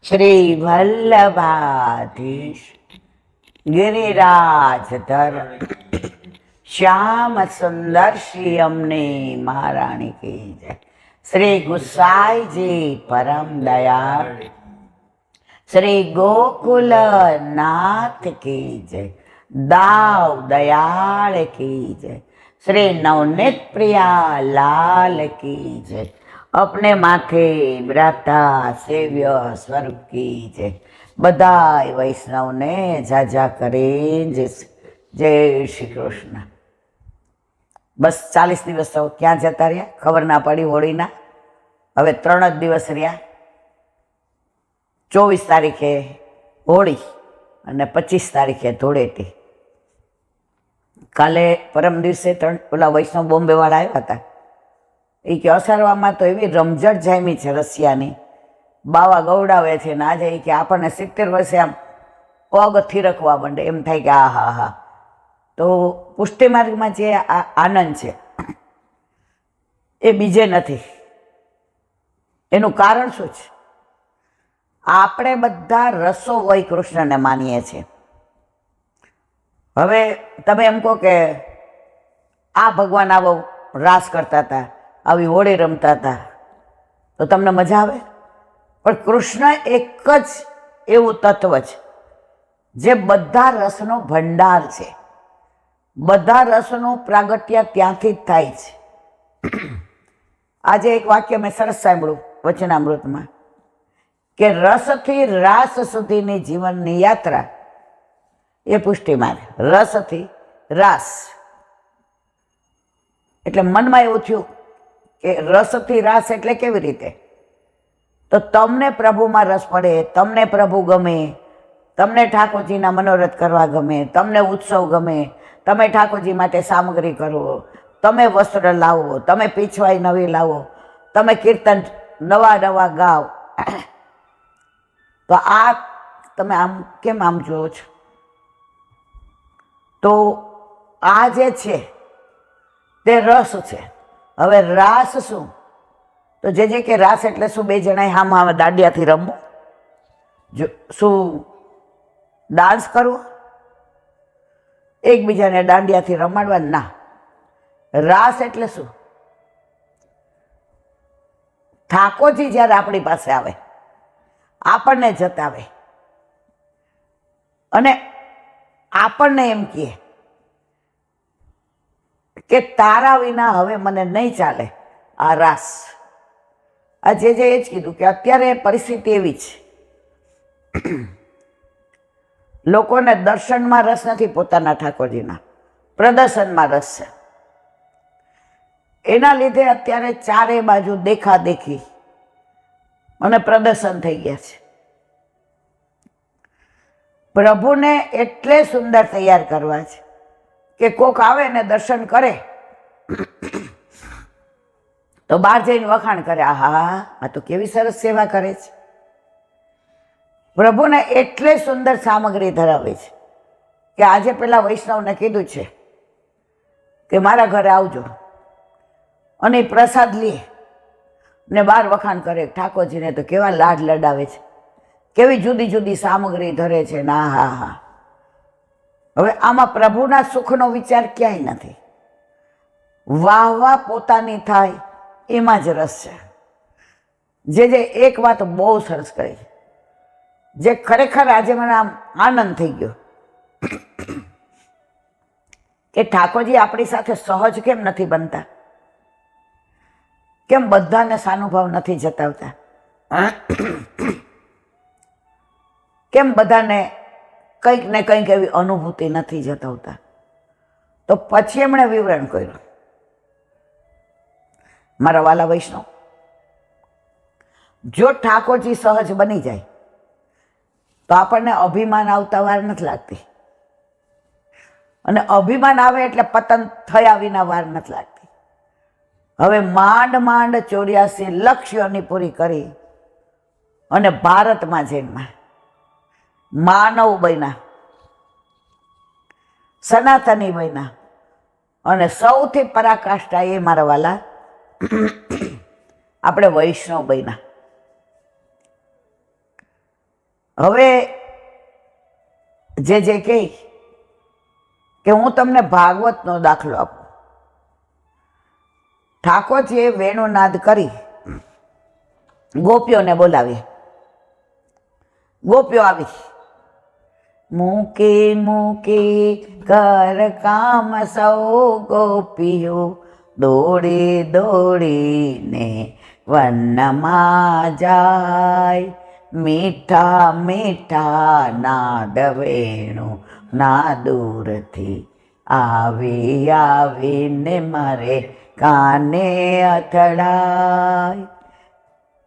શ્રી વલ્લભાધીશ गिरिराजधर श्याम सुंदर श्री अमने महारानी की जय। श्री गुसाई जी परम दयाल श्री गोकुल नाथ की जय। दाव दयाल की जय। श्री नवनीत प्रिया लाल की जय। अपने माथे ब्राता सेव्य स्वरूप की जय। बधाई वैष्णव ने जाजा करे जय श्री कृष्ण। बस 40 दिवस तो क्या जता रहा खबर ना पड़ी होली ना। हवे 3 ज दिवस रहा। 24 तारीखे होली अने 25 तारीखे धूळेटी। काले परम दिवसे 3 ओला वैष्णव बॉम्बे वाळा आव्या हता। ए के असारवामां तो एवी रमझट जामी छे रसियानी बावा गौडावे छे ने आज कि आपने 70 वर्षे आम पग थिरकवा मांडे एम थाय कि आ हा हा। तो पुष्टि मार्ग में जे आनंद छे ए बीजे नथी। एनुं कारण शुं छे? आपणे बधा रसो वय कृष्ण ने मानीए छे। हवे तमे एम कहो के आ भगवान आवो रास करता था आवी होળી रमता था तो तमने मजा आवे? पण कृष्ण एक ज एवुं तत्व छे जे बधा रसनो भंडार छे। बधा रसनो प्रागट्य त्यांथी ज थाय छे। आज एक वाक्य मैं सरस सांभळ्युं वचनामृत में के रस थी रास सुधीनी जीवननी यात्रा ए पुष्टि मार्ग। रस थी रास एटले मनमा एवुं थयुं के रस थी रास एटले केवी रीते? तो तमने प्रभु में रस पड़े, तमने प्रभु गमे, तमने ठाकुरजी ना मनोरथ करवा गमे, तमने उत्सव गमे, तमे ठाकुरजी माटे सामग्री करो, तमे वस्त्र लावो, तमे पीछवाई नवी लावो, तमे कीर्तन नवा नवा गाओ। तो आ तमे आम केम आम जोवो छो? तो आ जे छे ते रस छे। हवे रास शुं? तो जे के रास एटले शुं? बे जणाए हाम हाम दांडियाथी रमવું? जो शुं डांस करवो? एकबीजाने दांडियाथी रमाडवा? ना। रास एटले शुं? ठाकोरजी ज्यारे आपणी पासे आवे, आपणने जतावे अने आपणने एम कहे के तारा विना हवे मने नहीं चाले आ रास। आ जे एज कीधुं के अत्यारे परिस्थिति एवी छे लोकोने दर्शन में रस नहीं, पोताना ठाकोरजीना प्रदर्शन में रस छे। एना लीधे अत्यारे चारे बाजू देखा देखी अने प्रदर्शन थई गया छे। प्रभुने एटले सुंदर तैयार करवा छे के कोक आवे ने दर्शन करे तो बार जईने वखाण करे, आहा आ तो केवी सरस सेवा करे छे। प्रभु ने एटले सुंदर सामग्री धरावे छे कि आजे पेला वैष्णव ने कीधुं छे कि मारा घरे आवजो अने प्रसाद ली ने बार वखाण करे। ठाकोरजी ने तो केवा लाड लडावे छे, केवी जुदी जुदी सामग्री धरे छे ना। हा हा। हवे आमां प्रभुना सुखनो विचार क्यांय नथी। वाह वाह पोतानी थाय एमां ज रस छे। जे एक बात बहु सरस करी जे खरेखर आज मने आम आनंद थई गयो के ठाकोरजी आपणी साथे सहज केम नथी बनता? केम बधाने सानुभाव नथी जतावता? केम बधाने कंईक ने कंईक एवी अनुभूति नथी जतावता? तो पछी एमणे विवरण कर्युं, मारा वाला वैष्णव, जो ठाकोरजी सहज बनी जाए तो आपने अभिमान आवता वार नथी लागती। अने अभिमान आवे एटले पतन थया विना वार नथी लागती। हवे मांड मांड 84 लक्ष योनि पूरी करी अने भारत में जन्मा मानव बन्या, सनातनी बन्या अने सौथी पराकाष्ठा ए मारा वाला आपणे वैष्णव बन्या। હવે જે કહે કે હું તમને ભાગવતનો દાખલો આપું. ઠાકોરજીએ વેણુનાદ કરી ગોપીઓને બોલાવી. ગોપીઓ આવી. મૂકી મૂકી કર કામ સૌ ગોપીઓ દોડી દોડીને વનમાં જાય. મીઠા મીઠા નાદ વેણુ ના દૂરથી આવી આવીને મારે કાને અથડાય.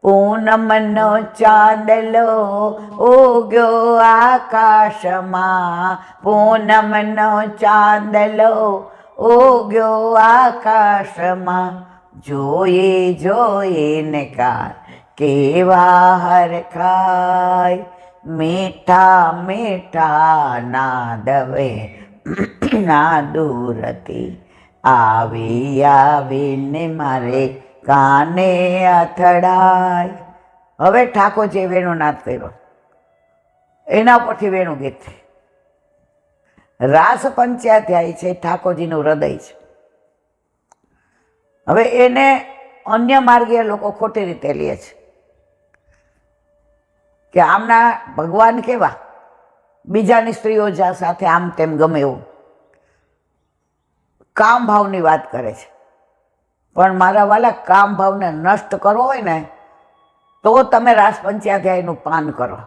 પૂનમનો ચાંદલો ઉગ્યો આકાશમાં. પૂનમનો ચાંદલો ઉગ્યો આકાશમાં. જોઈ જોઈને કાન કેવા હરખાય. મીઠા મીઠા નાદ વેણુના દૂરથી આવી આવીને મારે કાને અથડાય. હવે ઠાકોરજીએ વેણુનાદ કર્યો, એના પરથી વેણુ ગીત. રાસ પંચાધ્યાય છે ઠાકોરજીનું હૃદય છે. હવે એને અન્ય માર્ગીય લોકો ખોટી રીતે લે છે કે આમના ભગવાન કેવા, બીજાની સ્ત્રીઓ સાથે આમ તેમ ગમે એવું કામ ભાવની વાત કરે છે. પણ મારા વાલા, કામ ભાવને નષ્ટ કરવો હોય ને તો તમે રાસ પંચાધ્યાયનું પાન કરો,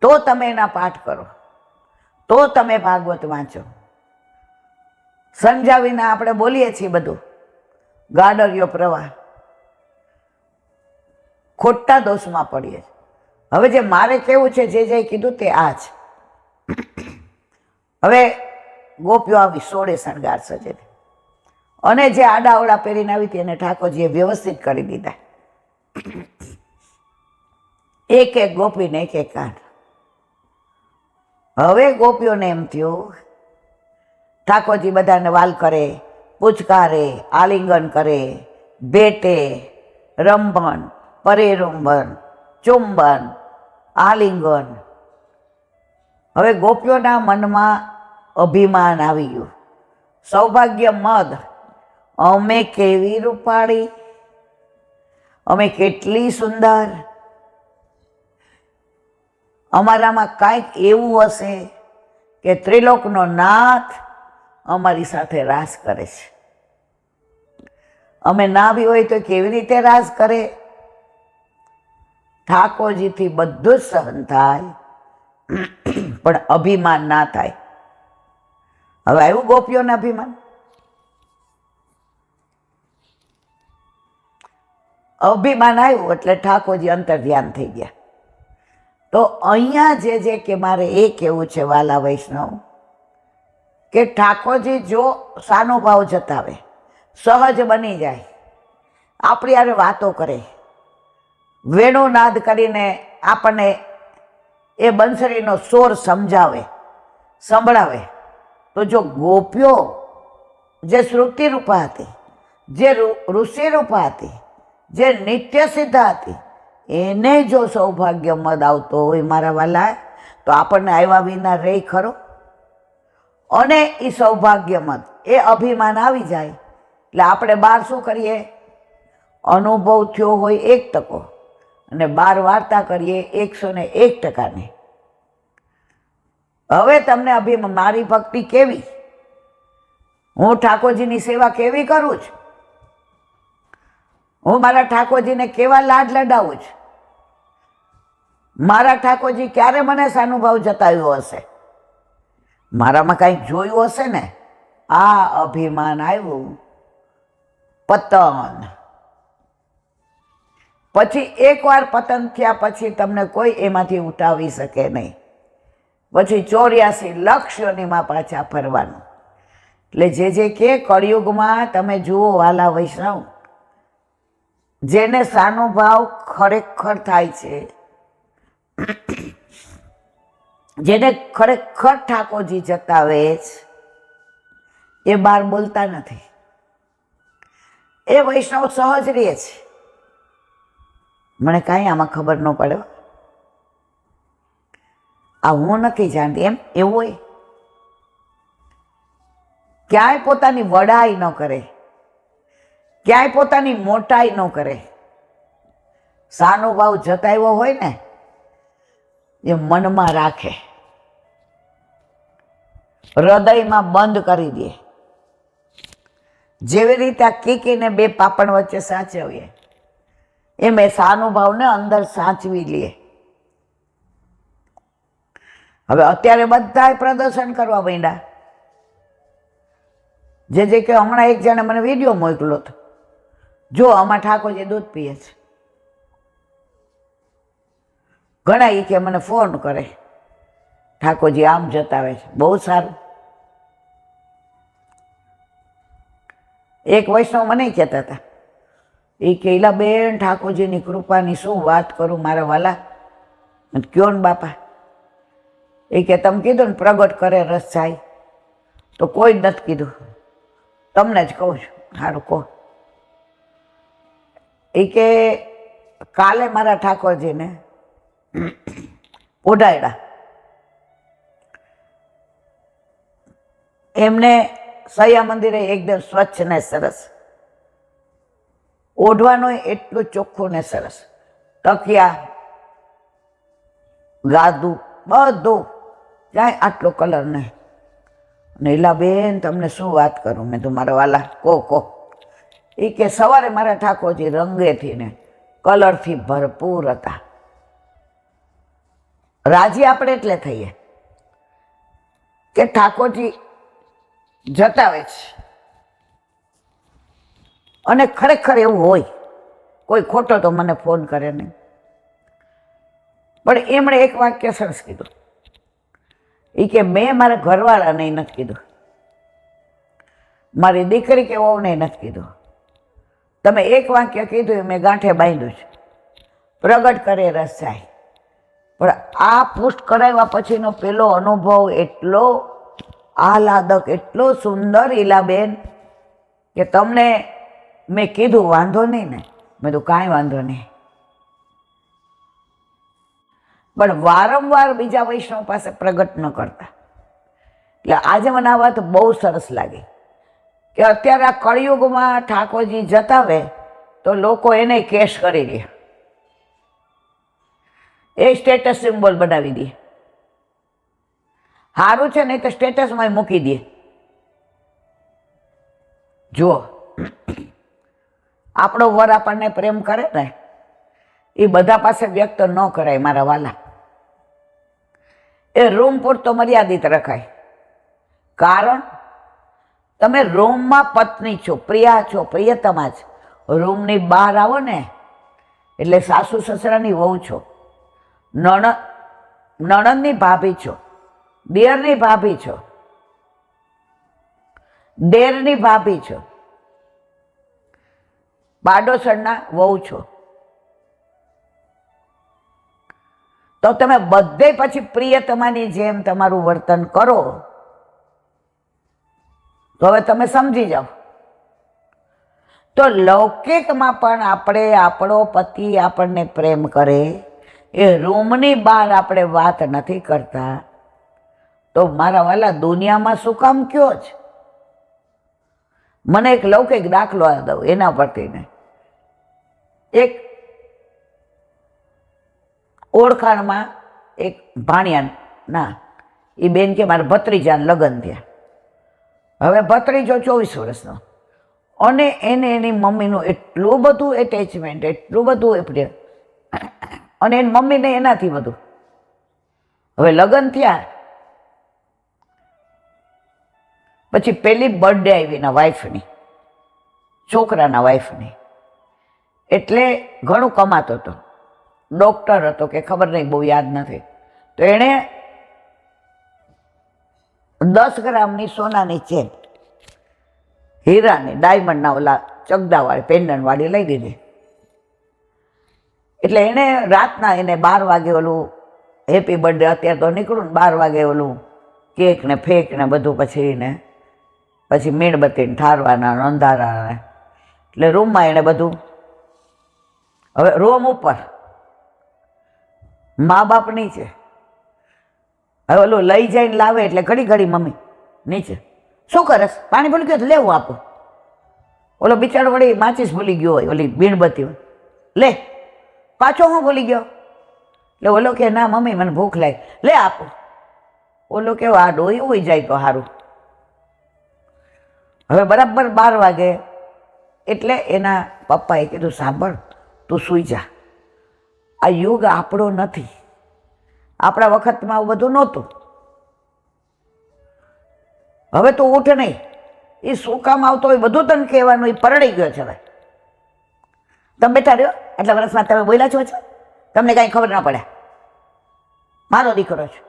તો તમે એના પાઠ કરો, તો તમે ભાગવત વાંચો. સમજાવીને આપણે બોલીએ છીએ બધું ગાડરિયો પ્રવાહ, ખોટા દોષમાં પડીએ. હવે જે મારે કેવું છે, જે કીધું તે આ છે. હવે ગોપીઓ આવી 16 શણગાર સજે અને જે આડાવડા પહેરીને આવી હતી એને ઠાકોરજીએ વ્યવસ્થિત કરી દીધા. એક એક ગોપીને એક એક કાંઠ. હવે ગોપીઓને એમ થયું ઠાકોરજી બધાને વાલ કરે, પૂચકારે, આલિંગન કરે, ભેટે, રંભન, પરિરંભન, ચુંબન, આલિંગન. હવે ગોપીઓના મનમાં અભિમાન આવી ગયું. સૌભાગ્ય મદ, અમે કેવી રૂપાળી, અમે કેટલી સુંદર, અમારામાં કાંઈક એવું હશે કે ત્રિલોકનો નાથ અમારી સાથે રાસ કરે છે. અમે ના બી હોય તો કેવી રીતે રાસ કરે? ઠાકોરજીથી બધું જ સહન થાય પણ અભિમાન ના થાય. હવે આવ્યું ગોપીઓને અભિમાન. અભિમાન આવ્યું એટલે ઠાકોરજી અંતર ધ્યાન થઈ ગયા. તો અહીંયા જે કે મારે એ કહેવું છે વાલા વૈષ્ણવ કે ઠાકોરજી જો સાનુભાવ જતાવે, સહજ બની જાય, આપણી હારે વાતો કરે, વેણુનાદ કરીને આપણને એ બંસરીનો સોર સમજાવે, સંભળાવે, તો જો ગોપીઓ જે શ્રુતિ રૂપા હતી, જે ઋષિ રૂપા હતી, જે નિત્ય સિદ્ધા હતી, એને જો સૌભાગ્ય મદ આવતો હોય મારા વાલા, તો આપણને આવ્યા વિના રહે ખરો? અને એ સૌભાગ્ય મદ, એ અભિમાન આવી જાય એટલે આપણે બહાર શું કરીએ? અનુભવ થયો હોય 1% અને બહાર વાર્તા કરીએ 101%. હવે તમને અભિમાન, મારી ભક્તિ કેવી, હું ઠાકોરજીની સેવા કેવી કરું છું, હું મારા ઠાકોરજીને કેવા લાડ લડાવું છું, મારા ઠાકોરજી ક્યારે મને સાનુભાવ જતાવ્યો હશે, મારામાં કંઈક જોયું હશે ને. આ અભિમાન આવ્યું, પતન. પછી એકવાર પતન થયા પછી તમને કોઈ એમાંથી ઉઠાવી શકે નહીં. પછી 84 લાખ યોનિમાં પાછા ફરવાનું. એટલે જે કે કળિયુગમાં તમે જુઓ વાલા વૈષ્ણવ, જેને સાનુભાવ ખરેખર થાય છે, જેને ખરેખર ઠાકોરજી જતાવે છે, એ બહાર બોલતા નથી. એ વૈષ્ણવ સહજ રહે છે, મને કાંઈ આમાં ખબર ન પડે. આ હું નથી જાણતી એમ એવું હોય. ક્યાંય પોતાની વડાઈ ન કરે, ક્યાંય પોતાની મોટાઈ ન કરે. સાનુભાવ જતાવ્યો હોય ને એ મનમાં રાખે, હૃદયમાં બંધ કરી દે. જેવી રીતે આ કીકીને બે પાપણ વચ્ચે સાચવીએ એમ એ સાનુભાવને અંદર સાચવી લે. હવે અત્યારે બધા પ્રદર્શન કરવા માંડ્યા. જે કે હમણાં એક જણે મને વિડીયો મોકલ્યો હતો, જો આમાં ઠાકોરજી દૂધ પીએ છે. ઘણા એ કે મને ફોન કરે, ઠાકોરજી આમ જતાવે છે, બહુ સારું. એક વૈષ્ણવ મને કહેતા હતા, એ કે ઈલા બેન ઠાકોરજીની કૃપાની શું વાત કરું મારા વાલા. કયો ને બાપા. એ કે તમે કીધું ને પ્રગટ કરે રસ જાય, તો કોઈ જ નથી કીધું, તમને જ કહું છું. સારું કહો. એ કે કાલે મારા ઠાકોરજીને ઓઢાડ્યા. એમને સૈયા મંદિરે એકદમ સ્વચ્છ ને સરસ ઓઢવાનું, એટલું ચોખ્ખું ને સરસ. તકિયા, ગાદું, બધું ક્યાંય આટલો કલર નહીં. નીલાબેન તમને શું વાત કરું, મેં તો મારા વાલા કહો. એ કે સવારે મારા ઠાકોરજી રંગેથી ને કલરથી ભરપૂર હતા. રાજી આપણે એટલે થઈએ કે ઠાકોરજી જતાવે છે. અને ખરેખર એવું હોય, કોઈ ખોટો તો મને ફોન કરે નહીં. પણ એમણે એક વાક્ય સરસ કીધું. એ કે મેં મારા ઘરવાળાને નથી કીધું, મારી દીકરી કે વહુને નથી કીધું. તમે એક વાક્ય કીધું મેં ગાંઠે બાંધ્યું છે, પ્રગટ કરે રસ જાય. પણ આ પુષ્ટ કરાવ્યા પછીનો પેલો અનુભવ એટલો આહલાદક, એટલો સુંદર ઈલાબેન, કે તમને મેં કીધું વાંધો નહીં ને. મેં તો કાંઈ વાંધો નહીં. પણ વારંવાર બીજા વૈષ્ણવ પાસે પ્રગટ ન કરતા. એટલે આજે મને આ વાત બહુ સરસ લાગી કે અત્યારે આ કળિયુગમાં ઠાકોરજી જતાવે તો લોકો એને કેશ કરી દે, એ સ્ટેટસ સિમ્બોલ બનાવી દે. સારું છે નહીં તો સ્ટેટસમાં મૂકી દે. જુઓ, આપણો વર આપણને પ્રેમ કરે ને એ બધા પાસે વ્યક્ત ન કરાય મારા વાલા. એ રૂમ પૂરતો મર્યાદિત રખાય. કારણ તમે રૂમમાં પત્ની છો, પ્રિયા છો, પ્રિયતમા છો. રૂમની બહાર આવો ને એટલે સાસુ સસરાની વહુ છો, નણંદની ભાભી છો, દિયરની ભાભી છો, દેરની ભાભી છો, પાડોશણના વહુ છો. તો તમે બધે પછી પ્રિયતમાની જેમ તમારું વર્તન કરો તો હવે તમે સમજી જાઓ. તો લૌકિકમાં પણ આપણે આપણો પતિ આપણને પ્રેમ કરે, એ રૂમની બહાર આપણે વાત નથી કરતા, તો મારા વાલા દુનિયામાં શું કામ કયો જ. મને એક લૌકિક દાખલો દઉં એના પરથી ને. એક ઓળખાણમાં એક ભાણિયા ના એ બેન કે મારા ભત્રીજાને લગ્ન થયા. હવે ભત્રીજો 24 વર્ષનો, અને એને એની મમ્મીનું એટલું બધું એટેચમેન્ટ, એટલું બધું પ્રેમ, અને એની મમ્મીને એનાથી બધું. હવે લગ્ન થયા પછી પેલી બર્થડે આવી એના વાઈફની, છોકરાના વાઈફની. એટલે ઘણું કમાતો હતો, ડૉક્ટર હતો કે ખબર નહીં, બહુ યાદ નથી. તો એણે 10 ગ્રામની સોનાની ચેન, હીરાની ડાયમંડના ઓલા ચગદાવાળી પેન્ડન્ટવાળી લઈ દીધી. એટલે એણે રાતના એને 12 વાગે ઓલું હેપી બર્થડે અત્યારે તો નીકળું ને 12 વાગે ઓલું કેક ને ફેક ને બધું પછી મીણબત્તીને ઠારવાના અંધારા. એટલે રૂમમાં એણે બધું, હવે રૂમ ઉપર મા બાપ નીચે, હવે ઓલું લઈ જઈને લાવે એટલે ઘડી ઘડી મમ્મી નીચે શું કરસ, પાણી ભૂલી ગયો લેવું આપો. ઓલો બિચારો વળી માચીસ ભૂલી ગયો હોય, ઓલી મીણબત્તી હોય, લે પાછો હું ભૂલી ગયો. એટલે ઓલો કે ના મમ્મી મને ભૂખ લાગી, લે આપો. ઓલો કેવો આ ડોહી હોઈ જાય તો સારું. હવે બરાબર 12 વાગે એટલે એના પપ્પાએ કીધું સાંભળ તું સૂઈ જા, આ યુગ આપણો નથી, આપણા વખતમાં આવું બધું નહોતું. હવે તું ઉઠ નહીં, એ શું કામ આવતો હોય બધું તને કહેવાનું, એ પરણી ગયો છે. હવે તમે બેઠા રહ્યો, આટલા વર્ષમાં તમે બોલ્યા છો, તમને કાંઈ ખબર ના પડે, મારો દીકરો છે.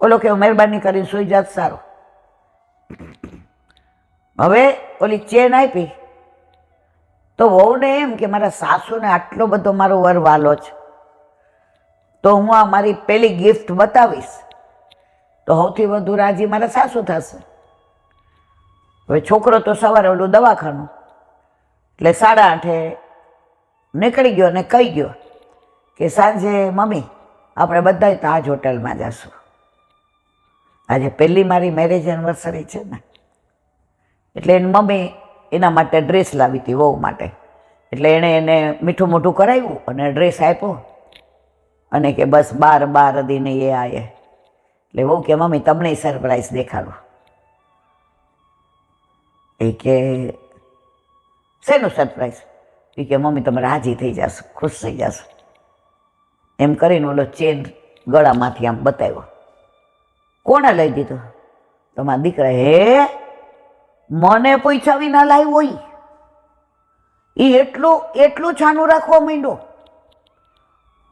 ઓલો કે મહેરબાની કરીને સુઈ જાત સારું. હવે ઓલી ચેન આપી તો વહુને એમ કે મારા સાસુને આટલો બધો મારો વર વાલો છે, તો હું આ મારી પહેલી ગિફ્ટ બતાવીશ તો સૌથી વધુ રાજી મારા સાસુ થશે. હવે છોકરો તો સવારે ઓલું દવાખાનું એટલે 8:30 નીકળી ગયો ને કહી ગયો કે સાંજે મમ્મી આપણે બધા તાજ હોટલમાં જશું. આજે પહેલી મારી મેરેજ એનિવર્સરી છે ને, એટલે એની મમ્મી એના માટે ડ્રેસ લાવી હતી વહુ માટે. એટલે એણે એને મીઠું મોઢું કરાવ્યું અને ડ્રેસ આપ્યો અને કે બસ 12 દિને એ આયે. એટલે વહુ કે મમ્મી તમને સરપ્રાઈઝ દેખાડો. એ કે શેનું સરપ્રાઈઝ? એ કે મમ્મી તમે રાજી થઈ જશો, ખુશ થઈ જશો. એમ કરીને ઓલો ચેન ગળામાંથી આમ બતાવ્યો. કોણે લઈ દીધું? તમારા દીકરા. હે, મને પૂછ્યા વિના લાવ્યો હોય? એ એટલું છાનું રાખવા માંડ્યો.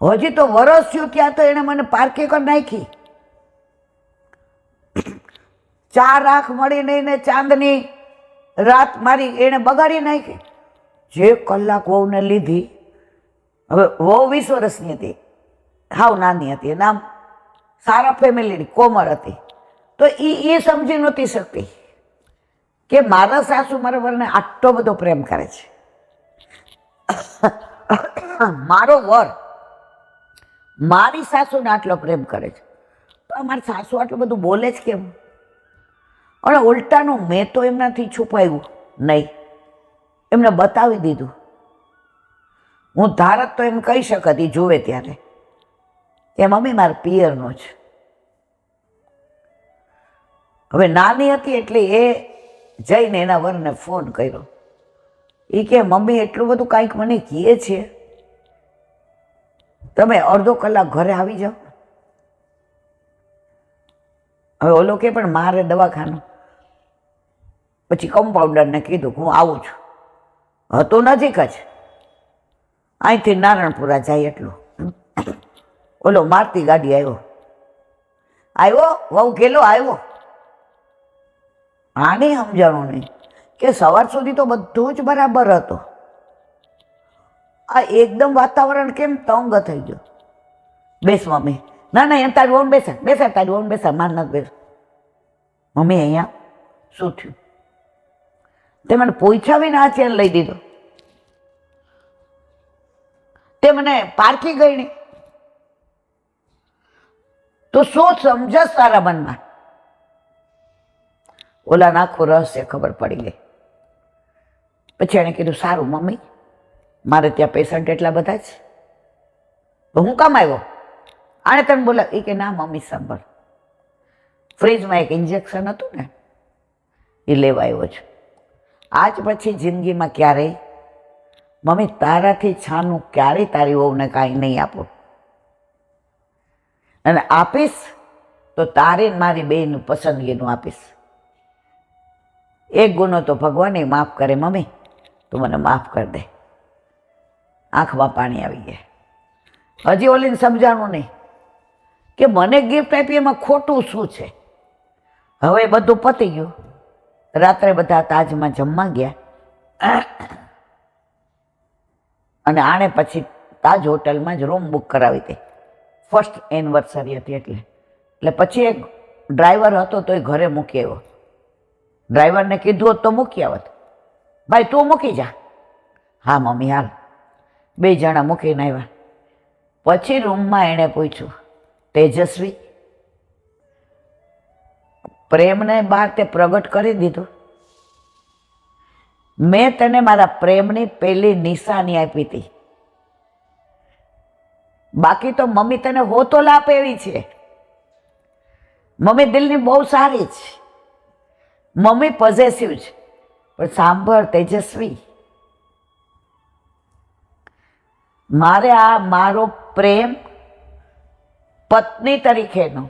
હજી તો વરસ થયું ત્યાં તો એને મને પાર્કે કરી નાખી. 4 આંખ મળીને એને ચાંદની રાત મારી એને બગાડી નાખી. જે કલાક વહુને લીધી. હવે વહુ 20 વર્ષની હતી, હાવ નાની હતી, નામ સારા ફેમિલીની કોમળ હતી. તો એ સમજી નહોતી શકતી કે મારા સાસુ મારા વરને આટલો બધો પ્રેમ કરે છે. મારો વર મારી સાસુને આટલો પ્રેમ કરે છે, તો અમારી સાસુ આટલું બધું બોલે જ કેમ? અને ઉલટાનું મેં તો એમનાથી છુપાવ્યું નહીં, એમને બતાવી દીધું. હું ધારત તો એમ કહી શકતી જોવે ત્યારે કે મમ્મી મારા પિયરનો છે. હવે નાની હતી એટલે એ જઈને એના વરને ફોન કર્યો. એ કે મમ્મી એટલું બધું કાંઈક મને કહે છે, તમે અડધો કલાક ઘરે આવી જાઓ. હવે ઓલો કે પણ મારે દવાખાનું. પછી કમ્પાઉન્ડરને કીધું હું આવું છું. હતું નજીક જ, અહીંથી નારણપુરા જાય એટલું. ઓલો મારતી ગાડી આવ્યો વહુ ગેલો આવ્યો. આને સમજાણું નહીં કે સવાર સુધી તો બધું જ બરાબર હતો, આ એકદમ વાતાવરણ કેમ તંગ થઈ ગયો. બેસ મમ્મી. ના અહીંયા તારી વહુને બેસા તારી વહુને બેસા, માર નથી બેસ. મમ્મી અહીંયા શું થયું? તે મને પૂછ્યા વિના આ ચેન લઈ દીધો, તે મને પારખી ગઈ નહીં, તો શું સમજસ તારા મનમાં? ઓલાને આખું રહસ્ય ખબર પડી ગઈ. પછી એણે કીધું સારું મમ્મી મારે ત્યાં પેશન્ટ એટલા બધા છે, તો હું કામ આવ્યો? આણે તને બોલા? એ કે ના મમ્મી સાંભળ, ફ્રીજમાં એક ઇન્જેક્શન હતું ને એ લેવા આવ્યો છું. આજ પછી જિંદગીમાં ક્યારેય મમ્મી તારાથી છાનું ક્યારેય તારી વહુને કાંઈ નહીં આપો, અને આપીશ તો તારી મારી બેયનું પસંદગીનું આપીશ. એક ગુનો તો ભગવાને માફ કરે, મમ્મી તું મને માફ કરી દે. આંખમાં પાણી આવી ગયા. હજી ઓલીને સમજાણું નહીં કે મને ગિફ્ટ આપી એમાં ખોટું શું છે. હવે બધું પતી ગયું. રાત્રે બધા તાજમાં જમવા ગયા અને આણે પછી તાજ હોટલમાં જ રૂમ બુક કરાવી હતી. ફર્સ્ટ એનિવર્સરી હતી એટલે પછી એક ડ્રાઈવર હતો તો એ ઘરે મૂકી આવ્યો. ડ્રાઈવરને કીધું હોત તો મૂકી આવત. ભાઈ તું મૂકી જા. હા મમ્મી હાલ. 2 જણા મૂકીને આવ્યા. પછી રૂમમાં એણે પૂછ્યું તેજસ્વી, પ્રેમને બહાર તે પ્રગટ કરી દીધો. મેં તને મારા પ્રેમની પહેલી નિશાની આપી હતી. બાકી તો મમ્મી તને હોતો લાપ એવી છે. મમ્મી દિલની બહુ સારી છે, મમ્મી પોઝેસિવ છે. પણ સાંભળ તેજસ્વી, મારે આ મારો પ્રેમ પત્ની તરીકેનો,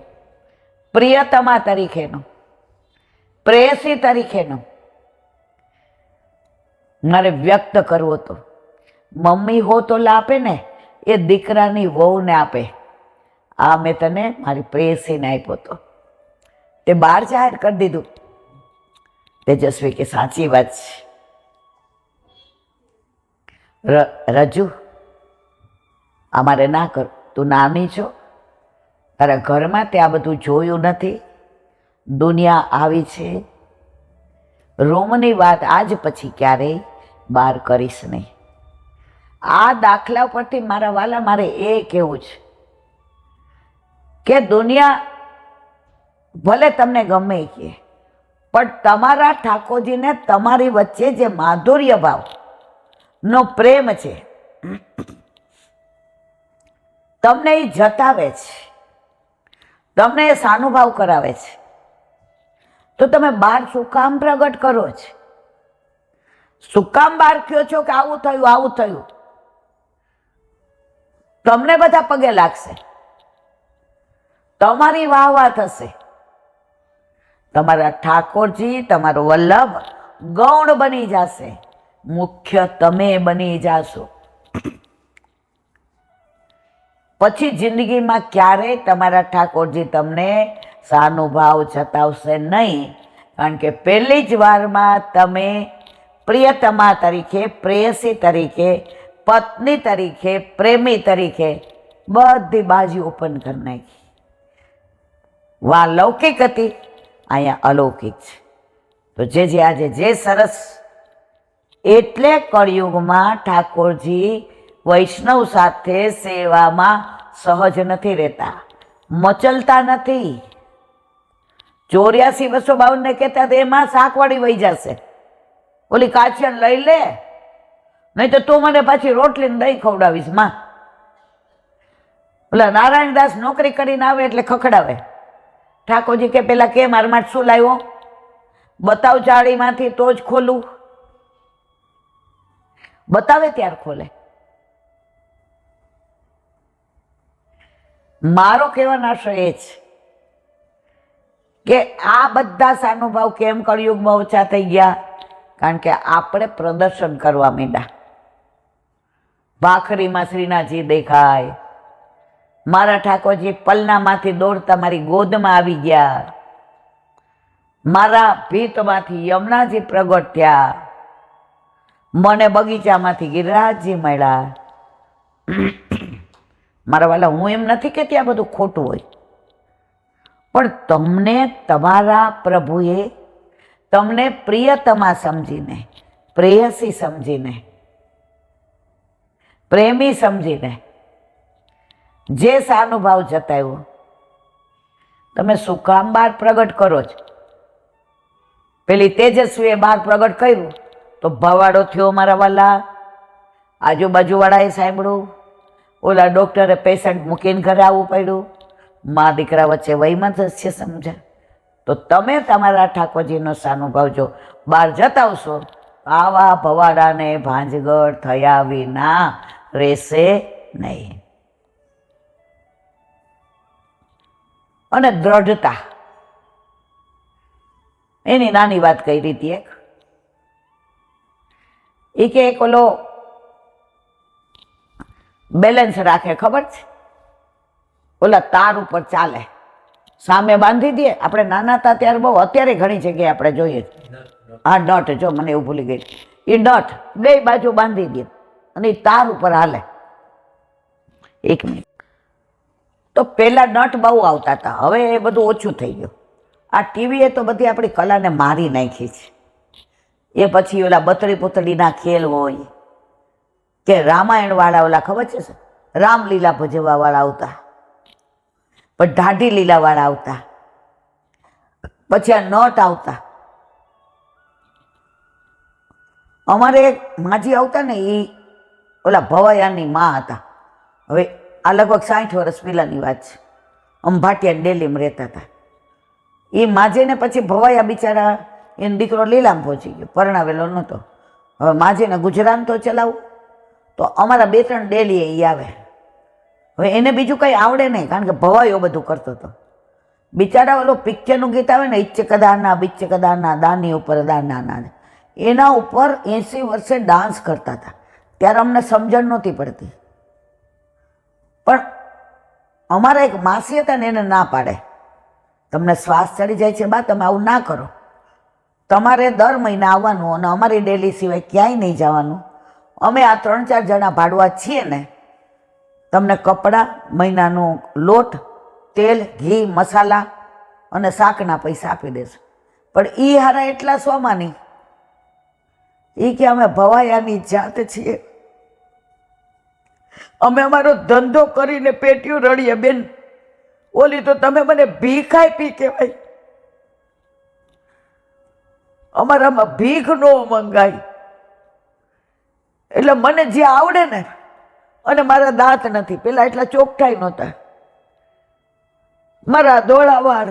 પ્રિયતમા તરીકેનો, પ્રેયસી તરીકેનો મારે વ્યક્ત કરવો હતો. મમ્મી હો તો આપે ને, એ દીકરાની વહુને આપે. આ મેં તને મારી પ્રેયસીને આપ્યો હતો, તે બહાર જાહેર કરી દીધું. તેજસ્વી કે સાચી વાત છે. રજુ, અમારે ના કર, તું નાની છો, તારા ઘરમાં તે આ બધું જોયું નથી. દુનિયા આવી છે. રોમની વાત આજ પછી ક્યારેય બહાર કરીશ નહીં. આ દાખલા પરથી મારા વાલા મારે એ કહેવું છે કે દુનિયા ભલે તમને ગમે કે, પણ તમારા ઠાકોરજીને તમારી વચ્ચે જે માધુર્ય ભાવનો પ્રેમ છે, તમને એ જતાવે છે, તમને એ સાનુભાવ કરાવે છે. તો તમે બહાર શું કામ પ્રગટ કરો છો? શું કામ બહાર કહો છો કે આવું થયું, આવું થયું? તમને બધા પગે લાગશે, તમારી વાહ વાહ થશે. તમારા ઠાકોરજી, તમારો વલ્લભ ગૌણ બની જશે, મુખ્ય તમે બની જાશો. પછી જિંદગીમાં ક્યારેય તમારા ઠાકોરજી તમને સાનુભાવ જતાવશે નહીં, કારણ કે પહેલી જ વારમાં તમે પ્રિયતમા તરીકે, પ્રેયસી તરીકે, પત્ની તરીકે, પ્રેમી તરીકે બધી બાજુ ઓપન કરી નાખી. વાહ લૌકિક હતી, અહીંયા અલૌકિક છે. તો જે આજે જે સરસ, એટલે કળિયુગમાં ઠાકોરજી વૈષ્ણવ સાથે સેવામાં સહજ નથી રહેતા, મચલતા નથી. 84-252 ને કહેતા એમાં શાકવાળી વહી જશે, ઓલી કાચિયન લઈ લે, નહીં તો તું મને પાછી રોટલી ને દહીં ખવડાવીશ માં. ઓલા નારાયણદાસ નોકરી કરીને આવે એટલે ખખડાવે. ઠાકોરજી કે પેલા કે મારા માટે શું લાવ્યો, બતાવ ચાળીમાંથી તો જ ખોલું. બતાવે ત્યાર ખોલે. મારો કહેવાનો આશય એ છે કે આ બધા સાનુભાવ કેમ કળિયુગમાં ઓછા થઈ ગયા? કારણ કે આપણે પ્રદર્શન કરવા માંડ્યા. ભાખરીમાં શ્રીનાથજી દેખાય, મારા ઠાકોરજી પલનામાંથી દોડતા મારી ગોદમાં આવી ગયા, મારા ભીતમાંથી યમુનાજી પ્રગટ થયા, મને બગીચામાંથી ગિરિરાજજી મળ્યા. મારા વાલા, હું એમ નથી કે ત્યાં બધું ખોટું હોય, પણ તમને તમારા પ્રભુએ તમને પ્રિયતમા સમજીને, પ્રેયસી સમજીને, પ્રેમી સમજીને જે સાનુભાવ જતાવ્યો, તમે શું કામ બહાર પ્રગટ કરો છો? પેલી તેજસ્વીએ બહાર પ્રગટ કર્યું તો ભવાડો થયો મારા વાલા. આજુબાજુવાળાએ સાંભળ્યું, ઓલા ડૉક્ટરે પેશન્ટ મૂકીને ઘરે આવવું પડ્યું, મા દીકરા વચ્ચે વૈમનસ્ય સમજ્યા. તો તમે તમારા ઠાકોરજીનો સાનુભાવ જો બહાર જતાવશો, આવા ભવાડાને ભાંજગઢ થયા વિના રહેશે નહીં. અને દ્રઢતા, એની નાની વાત કહી હતી એક. એ કે એક ઓલો બેલેન્સ રાખે, ખબર છે? ઓલા તાર ઉપર ચાલે, સામે બાંધી દે. આપણે નાના હતા ત્યારે બહુ, અત્યારે ઘણી જગ્યાએ આપણે જોઈએ. હા, નટ, જો મને એવું ભૂલી ગઈ. એ નટ બે બાજુ બાંધી દે અને એ તાર ઉપર હાલે. એક મિનિટ. તો પેલા નટ બહુ આવતા હતા, હવે એ બધું ઓછું થઈ ગયું. આ ટીવીએ તો બધી આપણી કલાને મારી નાખી છે. એ પછી ઓલા બતરી પુતળીના ખેલ હોય કે રામાયણ વાળા ઓલા, ખબર છે રામલીલા ભજવવા વાળા આવતા, પણ દાઢી લીલાવાળા આવતા, પછી આ નટ આવતા. અમારે એક માજી આવતા ને, એ ઓલા ભવાયાની માં હતા. હવે આ લગભગ 60 વર્ષ પહેલાની વાત છે. અંભાટિયા ડેલીમાં રહેતા હતા. એ માજીને પછી ભવાયા બિચારા, એનો દીકરો લીલામાં પહોંચી ગયો, પરણાવેલો નહોતો. હવે માજીને ગુજરાન તો ચલાવવું, તો અમારા 2-3 ડેલી એ આવે. હવે એને બીજું કંઈ આવડે નહીં, કારણ કે ભવાયો બધું કરતો હતો. બિચારા ઓલો પિક્ચરનું ગીત આવે ને, ઇચ્છ કદાના બિચ્ચ કદાના દાની ઉપર દાના, એના ઉપર 80 વર્ષે ડાન્સ કરતા હતા. ત્યારે અમને સમજણ નહોતી પડતી. પણ અમારા એક માસી હતા ને, એને ના પાડે, તમને શ્વાસ ચડી જાય છે બા, તમે આવું ના કરો, તમારે દર મહિને આવવાનું અને અમારી ડેલી સિવાય ક્યાંય નહીં જવાનું. અમે આ 3-4 જણા ભાડવા છીએ ને, તમને કપડાં, મહિનાનું લોટ, તેલ, ઘી, મસાલા અને શાકના પૈસા આપી દેશું. પણ એ હારા એટલા સ્વમાની, એ કે અમે ભવાયાની જાત છીએ, અમે અમારો ધંધો કરીને પેટ્યું રડીએ બેન, ઓલી તો તમે મને ભીખ આપી કહેવાય, અમારામાં ભીખ નો મંગાય. એટલે મને જે આવડે ને, અને મારા દાંત નથી, પેલા એટલા ચોકઠાઈ નહોતા, મારા ધોળા વાળ,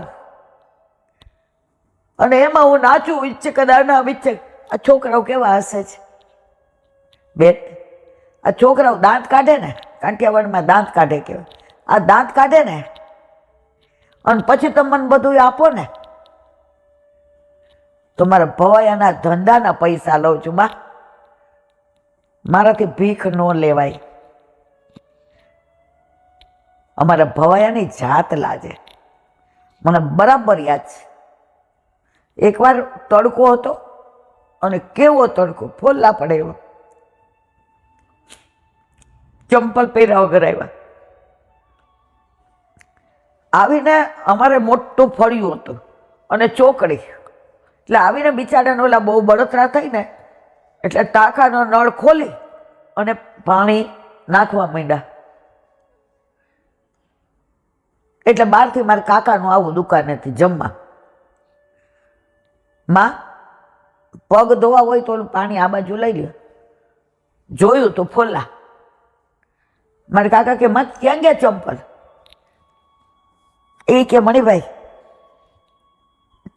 અને એમાં હું નાચું ઈચ્છે કદાના વિચ્છે. આ છોકરાઓ કેવા હસે છે બેન, આ છોકરાઓ દાંત કાઢે ને, કાઠિયાવાડમાં દાંત કાઢે કહેવાય, આ દાંત કાઢે ને અને પછી તમે મને બધું આપો ને, તો મારા ભવાયાના ધંધાના પૈસા લઉં છું બા, મારાથી ભીખ ન લેવાય. અમારા ભવાયાની જાત લાજે, મને બરાબર યાદ છે. એકવાર તડકો હતો, અને કેવો તડકો, ફોલ્લા પડે એવો, ચંપલ પહેર્યા વગર આવ્યા. આવીને અમારે મોટું ફળિયું હતું અને ચોકડી, એટલે આવીને બિચારાને ઓલા બહુ બળતરા થઈ ને, એટલે ટાંકાનો નળ ખોલી અને પાણી નાખવા માંડ્યા. એટલે બહારથી મારા કાકાનું આવું દુકાનેથી જમવા, માં પગ ધોવા હોય તો ઓલું પાણી આ બાજુ લઈ લ્યો. જોયું તો ફોલ્લા. મારા કાકા કે મત ક્યાં ગયા ચંપલ? એ કે મણિભાઈ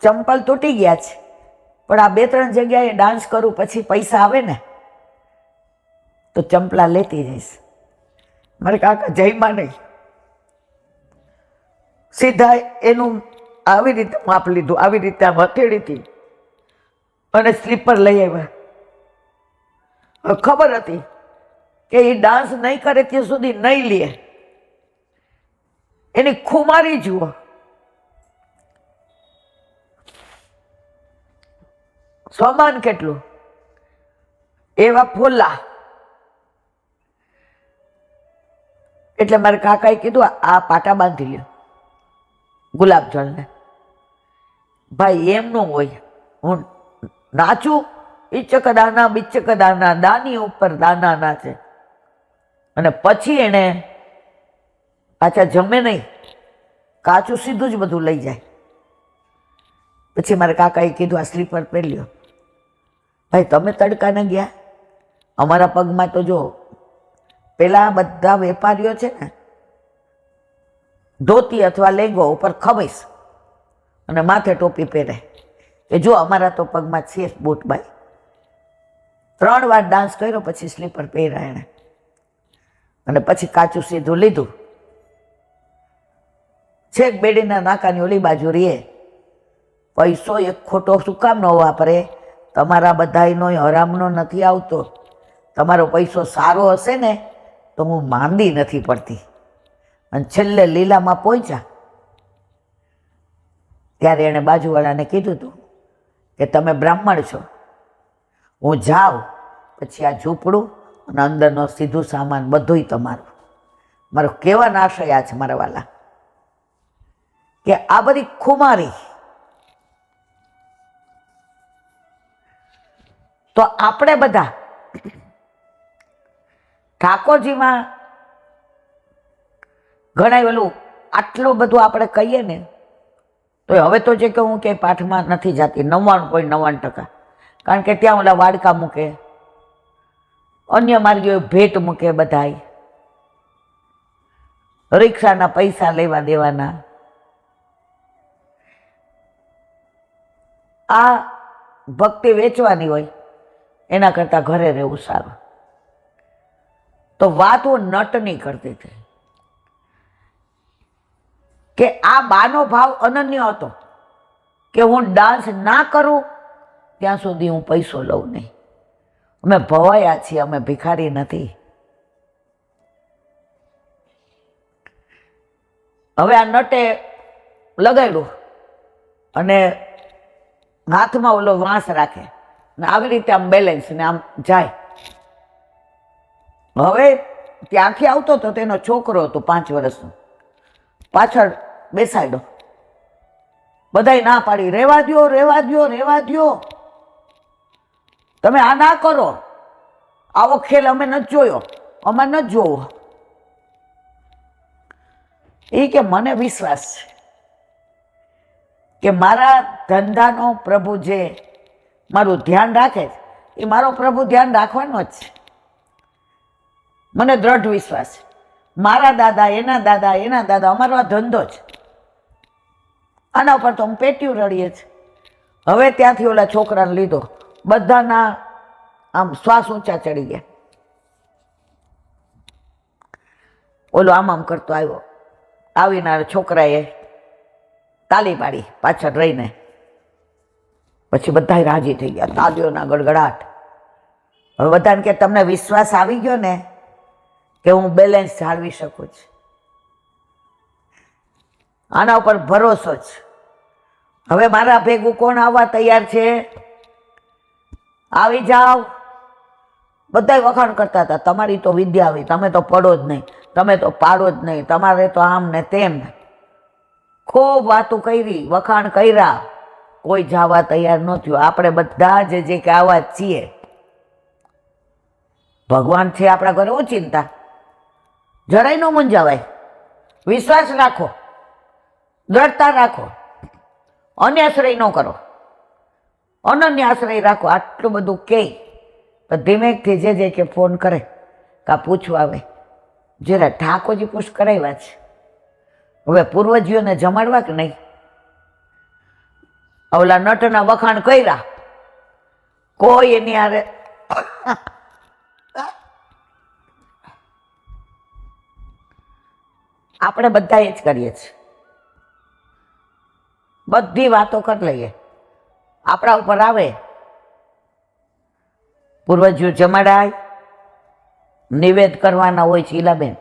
ચંપલ તૂટી ગયા છે, પણ આ 2-3 જગ્યાએ ડાન્સ કરું પછી પૈસા આવે ને તો ચંપલા લેતી જઈશ. મારા કાકા જયમાં નહીં, સીધા એનું આવી રીતે માપ લીધું, આવી રીતે આમ હથેળીથી, અને સ્લીપર લઈ આવ્યા. ખબર હતી કે એ ડાન્સ નહીં કરે ત્યાં સુધી નહીં લે. એની ખુમારી જુઓ, સ્વમાન કેટલું, એવા ફોલ્લા. એટલે મારા કાકાએ કીધું આ પાટા બાંધી લ્યો ગુલાબજળને. ભાઈ એમ ન હોય, હું નાચું ઈચ્છક દાના બિચ્છક દાના દાની ઉપર દાના નાચે, અને પછી એને પાછા જમે નહીં, કાચું સીધું જ બધું લઈ જાય. પછી મારા કાકાએ કીધું આ સ્લીપર પહેર્યો. ભાઈ તમે તડકાને ગયા, અમારા પગમાં તો જો પેલા બધા વેપારીઓ છે ને, ધોતી અથવા લેંગો ઉપર ખમીસ અને માથે ટોપી પહેરે, કે જો અમારા તો પગમાં છે બૂટ. ભાઈ 3 વાર ડાન્સ કર્યો પછી સ્લીપર પહેર્યા એણે, અને પછી કાચું સીધું લીધું. છેક બેડીના નાકાની ઓલી બાજુ રીએ. પૈસો એક ખોટો શું કામ ન વાપરે? તમારા બધાયનો હરામનો નથી આવતો. તમારો પૈસો સારો હશે ને તો હું માંદી નથી પડતી. અને છેલ્લે લીલામાં પહોંચ્યા ત્યારે એણે બાજુવાળાને કીધું હતું કે તમે બ્રાહ્મણ છો, હું જાઉં પછી આ ઝૂંપડું અને અંદરનો સીધું સામાન બધુંય તમારું. મારો કેવા નાશયા છે મારા વાલા, કે આ બધી ખુમારી. તો આપણે બધા ઠાકોરજીમાં ઘણા ઓલું આટલું બધું આપણે કહીએ ને તો હવે તો જે કે હું ક્યાંય પાઠમાં નથી જતી 99.99%. કારણ કે ત્યાં ઓલા વાડકા મૂકે, અન્ય માર્ગીઓ ભેટ મૂકે, બધાય રિક્ષાના પૈસા લેવા દેવાના. આ ભક્તિ વેચવાની હોય એના કરતાં ઘરે રહેવું સારું. તો વાત હું નટની કરતી હતી કે આ બાનો ભાવ અનન્ય હતો કે હું ડાન્સ ના કરું ત્યાં સુધી હું પૈસો લઉં નહીં. અમે ભવાયા છીએ, અમે ભિખારી નથી. હવે આ નટે લગાડ્યું અને હાથમાં ઓલો વાંસ રાખે ને આવી રીતે આમ બેલેન્સ ને આમ જાય. હવે ત્યાંથી આવતો હતો તેનો છોકરો હતો 5 વર્ષનો, પાછળ બેસાડ્યો. બધાય ના પાડી, રહેવા દ્યો, રહેવા દ્યો, રહેવા દ્યો, તમે આ ના કરો, આવો ખેલ અમે નથી જોયો, અમારે નથી જોવો. એ કે મને વિશ્વાસ છે કે મારા ધંધાનો પ્રભુ જે મારું ધ્યાન રાખે એ મારો પ્રભુ ધ્યાન રાખવાનો જ છે. મને દ્રઢ વિશ્વાસ છે. મારા દાદા, એના દાદા, એના દાદા, અમારો આ ધંધો છે. આના ઉપર તો અમે પેટ્યું રડીએ છીએ. હવે ત્યાંથી ઓલા છોકરાને લીધો, બધાના આમ શ્વાસ ઊંચા ચડી ગયા. ઓલો આમ કરતો આવ્યો, આવીને છોકરાએ તાલી પાડી પાછળ રહીને. પછી બધા રાજી થઈ ગયા, તાલીઓના ગડગડાટ. હવે બધાને કે તમને વિશ્વાસ આવી ગયો ને કે હું બેલેન્સ જાળવી શકું છું, આના ઉપર ભરોસો છે. હવે મારા ભેગું કોણ આવવા તૈયાર છે? આવી જાઓ. બધા વખાણ કરતા હતા, તમારી તો વિદ્યા આવી, તમે તો પડો જ નહીં, તમે તો પાડો જ નહીં, તમારે તો આમ ને તેમ. ખૂબ વાતો કરી, વખાણ કર્યા, કોઈ જવા તૈયાર ન થયું. આપણે બધા જે કે આવા જ છીએ. ભગવાન છે આપણા ઘરે, હું ચિંતા, જરાય ન મૂંઝાવાય. વિશ્વાસ રાખો, દ્રઢતા રાખો, અન્ય આશ્રય ન કરો, અનન્ય આશ્રય રાખો. આટલું બધું કે ધીમેકથી જે કે ફોન કરે કા પૂછવા આવે, જરા ઠાકોરજી પૂછ કરાવ્યા છે. હવે પૂર્વજીઓને જમાડવા કે નહીં? ઓલા નટના વખાણ કર્યા, કોઈ એની હારે આપણે બધા એ જ કરીએ છીએ. બધી વાતો કરી લઈએ, આપણા ઉપર આવે. પૂર્વજીઓ જમાડાય, નિવેદ કરવાના હોય છે ઈલાબેન,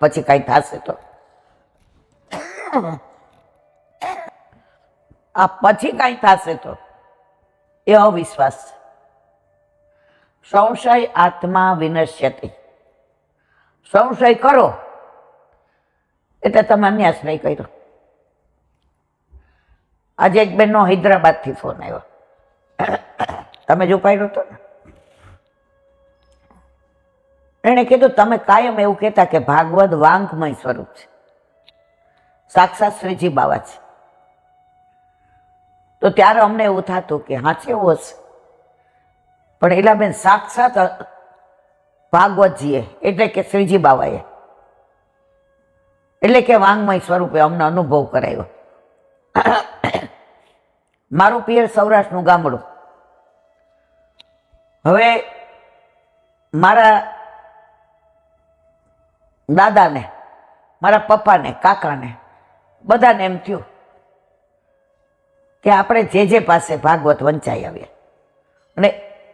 પછી કઈ થશે તો આ પછી કઈ થશે તો એ અવિશ્વાસ. સંશય આત્મા વિનશ્યતિ. સંશય કરો એટલે તમે અન્યાશ્રય કર્યો. આજે એક બેનનો હૈદરાબાદથી ફોન આવ્યો, તમે જો પાડ્યો હતો ને. એણે કીધું તમે કાયમ એવું કહેતા કે ભાગવત વાંકમય સ્વરૂપ છે, સાક્ષાત શ્રીજી બાવા છે. તો ત્યારે અમને એવું થતું કે હા છે, એવું હશે. પણ એલા બેન સાક્ષાત ભાગવતજીએ એટલે કે શ્રીજી બાવાએ એટલે કે વાંગમય સ્વરૂપે અમને અનુભવ કરાયો. મારું પિયર સૌરાષ્ટ્રનું ગામડું. હવે મારા દાદાને, મારા પપ્પાને, કાકાને બધાને એમ થયું કે આપણે જે પાસે ભાગવત વંચાઈ આવ્યા અને